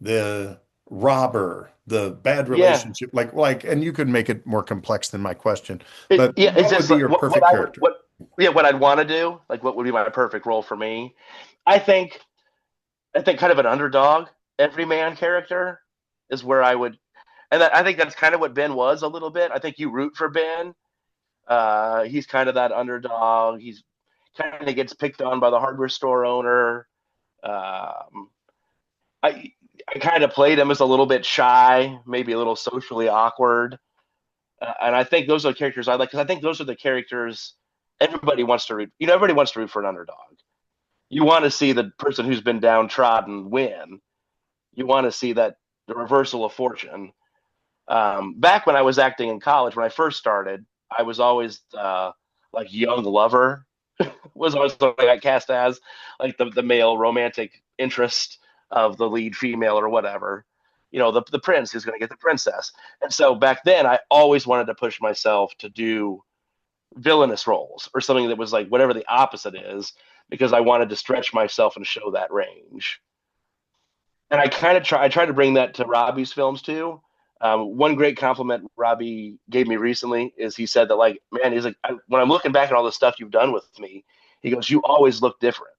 Speaker 1: the robber, the bad
Speaker 2: Yeah.
Speaker 1: relationship, and you could make it more complex than my question, but
Speaker 2: Yeah, it's
Speaker 1: what would
Speaker 2: just
Speaker 1: be
Speaker 2: like
Speaker 1: your perfect character?
Speaker 2: what I'd want to do, like what would be my perfect role for me. I think I think kind of an underdog, everyman character is where I would, and I think that's kind of what Ben was a little bit. I think you root for Ben. He's kind of that underdog. He's kind of gets picked on by the hardware store owner. Um, I I kind of played him as a little bit shy, maybe a little socially awkward. And I think those are the characters I like because I think those are the characters everybody wants to root. Everybody wants to root for an underdog. You want to see the person who's been downtrodden win. You want to see that the reversal of fortune. Back when I was acting in college, when I first started, I was always like young lover was always what I got cast as, like the male romantic interest of the lead female or whatever. the prince who's going to get the princess. And so back then, I always wanted to push myself to do villainous roles or something that was like whatever the opposite is, because I wanted to stretch myself and show that range. And I try to bring that to Robbie's films too. One great compliment Robbie gave me recently is he said that, like, man, he's like, when I'm looking back at all the stuff you've done with me, he goes, you always look different.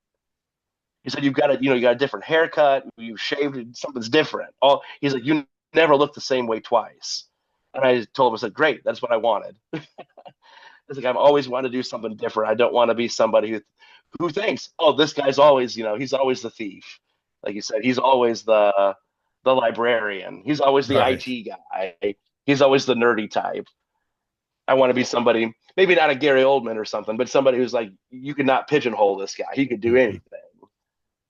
Speaker 2: He said, you got a different haircut, you've shaved, something's different. He's like, you never look the same way twice. And I told him, I said, great, that's what I wanted. It's like I've always wanted to do something different. I don't want to be somebody who thinks, oh, this guy's always, he's always the thief. Like you said, he's always the librarian. He's always the
Speaker 1: Right.
Speaker 2: IT guy. He's always the nerdy type. I want to be somebody, maybe not a Gary Oldman or something, but somebody who's like, you could not pigeonhole this guy. He could do
Speaker 1: Mhm.
Speaker 2: anything.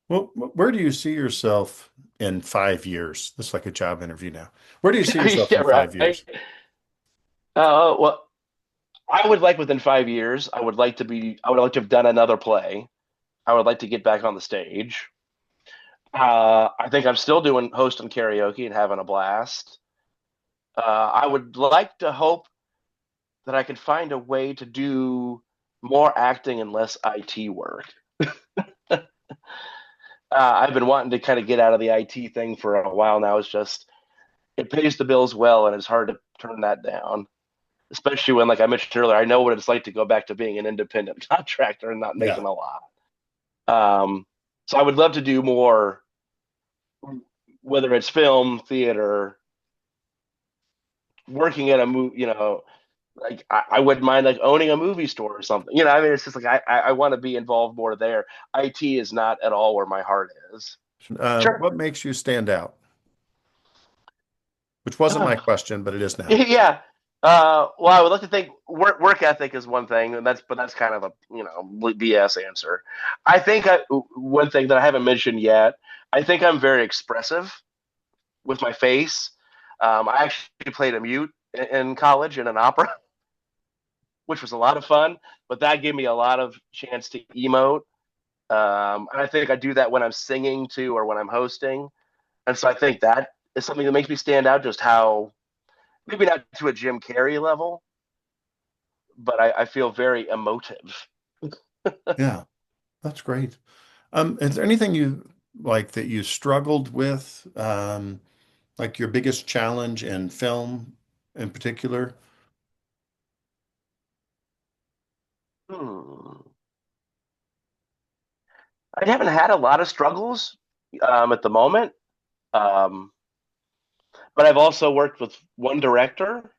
Speaker 1: Well, where do you see yourself in 5 years? This is like a job interview now. Where do you see yourself
Speaker 2: Yeah,
Speaker 1: in five
Speaker 2: right.
Speaker 1: years?
Speaker 2: Well, I would like within 5 years, I would like to have done another play. I would like to get back on the stage. I think I'm still doing hosting karaoke and having a blast. I would like to hope that I could find a way to do more acting and less IT work. I've been wanting to kind of get out of the IT thing for a while now. It's just it pays the bills well, and it's hard to turn that down. Especially when, like I mentioned earlier, I know what it's like to go back to being an independent contractor and not
Speaker 1: Yeah.
Speaker 2: making a lot. Um, so I would love to do more, whether it's film, theater, working at a movie. Like I wouldn't mind like owning a movie store or something. I mean, it's just like I want to be involved more there. IT is not at all where my heart is. Sure.
Speaker 1: What makes you stand out? Which wasn't my question, but it is now.
Speaker 2: Yeah. Well, I would like to think work ethic is one thing, and that's kind of a BS answer. I think one thing that I haven't mentioned yet. I think I'm very expressive with my face. I actually played a mute in college in an opera, which was a lot of fun. But that gave me a lot of chance to emote. And I think I do that when I'm singing too, or when I'm hosting. And so I think that is something that makes me stand out. Just how maybe not to a Jim Carrey level, but I feel very emotive.
Speaker 1: Yeah, that's great. Is there anything you like that you struggled with, like your biggest challenge in film in particular?
Speaker 2: Hmm. I haven't had a lot of struggles at the moment, um, but I've also worked with one director.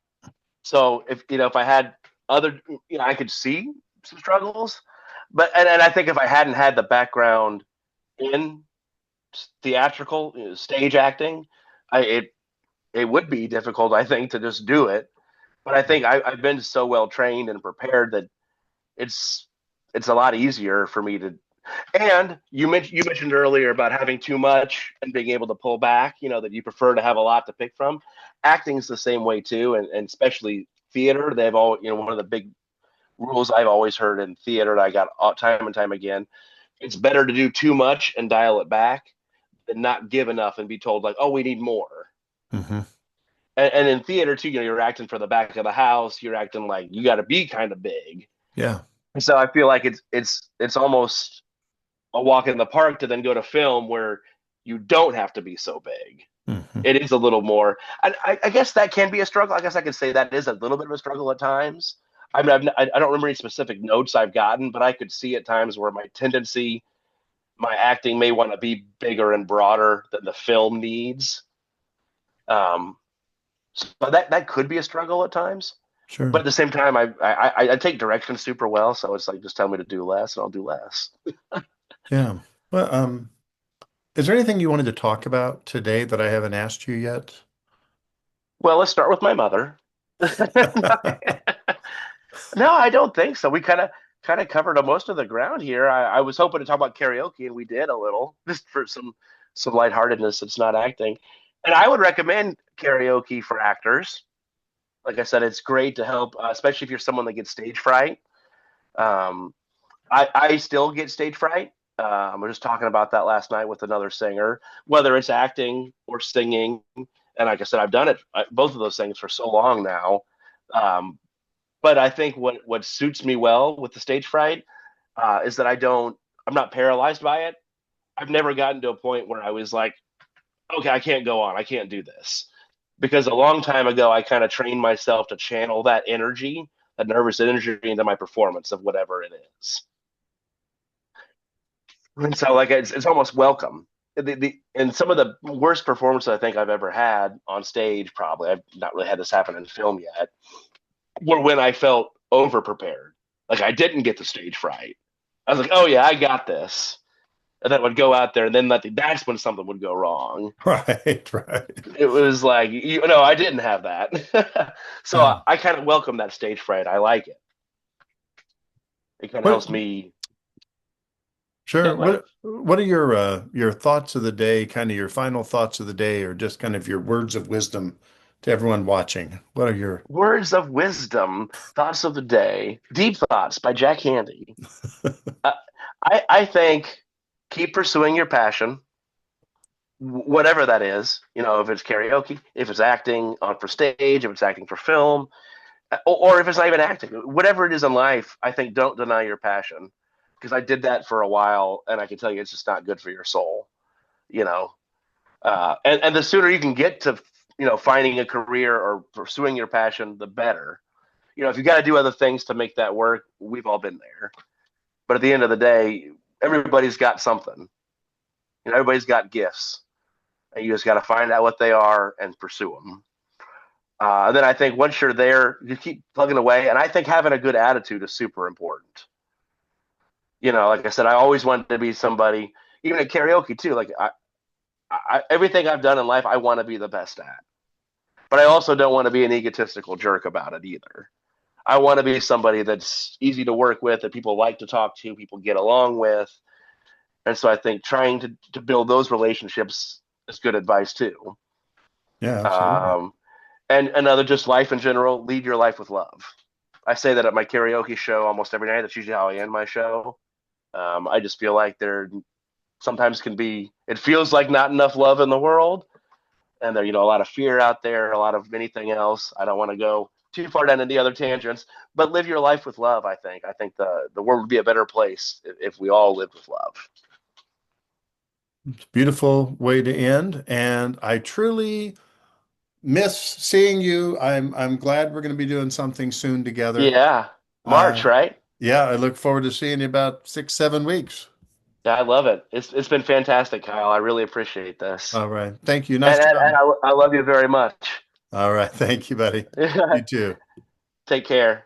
Speaker 2: So if I had other, I could see some struggles. But and I think if I hadn't had the background in theatrical stage acting, it would be difficult, I think, to just do it. But I think I've been so well trained and prepared that it's it's a lot easier for me to. And you mentioned earlier about having too much and being able to pull back. That you prefer to have a lot to pick from. Acting's the same way too, and especially theater. They've all one of the big rules I've always heard in theater that I got time and time again. It's better to do too much and dial it back than not give enough and be told like, oh, we need more.
Speaker 1: Hmm.
Speaker 2: And in theater too, you're acting for the back of the house. You're acting like you got to be kind of big.
Speaker 1: Yeah.
Speaker 2: And so I feel like it's almost a walk in the park to then go to film where you don't have to be so big.
Speaker 1: Hmm.
Speaker 2: It is a little more. I guess that can be a struggle. I guess I could say that is a little bit of a struggle at times. I mean, I don't remember any specific notes I've gotten, but I could see at times where my acting may want to be bigger and broader than the film needs. Um, but that could be a struggle at times. But
Speaker 1: Sure.
Speaker 2: at the same time, I take direction super well, so it's like just tell me to do less, and I'll do less.
Speaker 1: Yeah. Well, is there anything you wanted to talk about today that I haven't asked you yet?
Speaker 2: Well, let's start with my mother. No, I don't think so. We kind of covered most of the ground here. I was hoping to talk about karaoke, and we did a little, just for some lightheartedness. It's not acting, and I would recommend karaoke for actors. Like I said, it's great to help, especially if you're someone that gets stage fright. Um, I still get stage fright, I was just talking about that last night with another singer, whether it's acting or singing. And like I said, I've done it both of those things for so long now. Um, but I think what suits me well with the stage fright is that I'm not paralyzed by it. I've never gotten to a point where I was like, okay, I can't go on. I can't do this. Because a long time ago, I kind of trained myself to channel that energy, that nervous energy, into my performance of whatever it is. And so, like, it's almost welcome. And some of the worst performances I think I've ever had on stage, probably, I've not really had this happen in film yet, were when I felt over prepared. Like, I didn't get the stage fright. I was like, oh, yeah, I got this. And then I would go out there, and then that's when something would go wrong.
Speaker 1: Right, right.
Speaker 2: It was like, I didn't have that. So
Speaker 1: Yeah.
Speaker 2: I kind of welcome that stage fright. I like it. It kind of
Speaker 1: What
Speaker 2: helps me
Speaker 1: Sure.
Speaker 2: get life.
Speaker 1: What are your thoughts of the day, kind of your final thoughts of the day, or just kind of your words of wisdom to everyone watching? What are your
Speaker 2: Words of wisdom, thoughts of the day, deep thoughts by Jack Handy. Uh, I think keep pursuing your passion, whatever that is. If it's karaoke, if it's acting on for stage, if it's acting for film, or if it's not even acting, whatever it is in life, I think don't deny your passion, because I did that for a while, and I can tell you it's just not good for your soul. You know, and the sooner you can get to finding a career or pursuing your passion, the better. If you got to do other things to make that work, we've all been there. But at the end of the day, everybody's got something. Everybody's got gifts, and you just got to find out what they are and pursue them. And then I think once you're there, you keep plugging away. And I think having a good attitude is super important. Like I said, I always wanted to be somebody, even at karaoke too. Like everything I've done in life, I want to be the best at. But I also don't want to be an egotistical jerk about it either. I want to be somebody that's easy to work with, that people like to talk to, people get along with. And so I think trying to build those relationships is good advice too.
Speaker 1: Yeah, absolutely.
Speaker 2: Um, and another, just life in general, lead your life with love. I say that at my karaoke show almost every night. That's usually how I end my show. I just feel like there sometimes it feels like not enough love in the world. And there, a lot of fear out there, a lot of anything else. I don't want to go too far down into the other tangents, but live your life with love. I think the world would be a better place if we all lived with love.
Speaker 1: It's a beautiful way to end, and I truly miss seeing you. I'm glad we're going to be doing something soon together.
Speaker 2: Yeah. March,
Speaker 1: Uh,
Speaker 2: right?
Speaker 1: yeah, I look forward to seeing you about 6, 7 weeks.
Speaker 2: Yeah, I love it. It's been fantastic, Kyle. I really appreciate this.
Speaker 1: All right. Thank you. Nice
Speaker 2: And
Speaker 1: to
Speaker 2: and, and
Speaker 1: know.
Speaker 2: I love you very much.
Speaker 1: All right. Thank you, buddy. You too.
Speaker 2: Take care.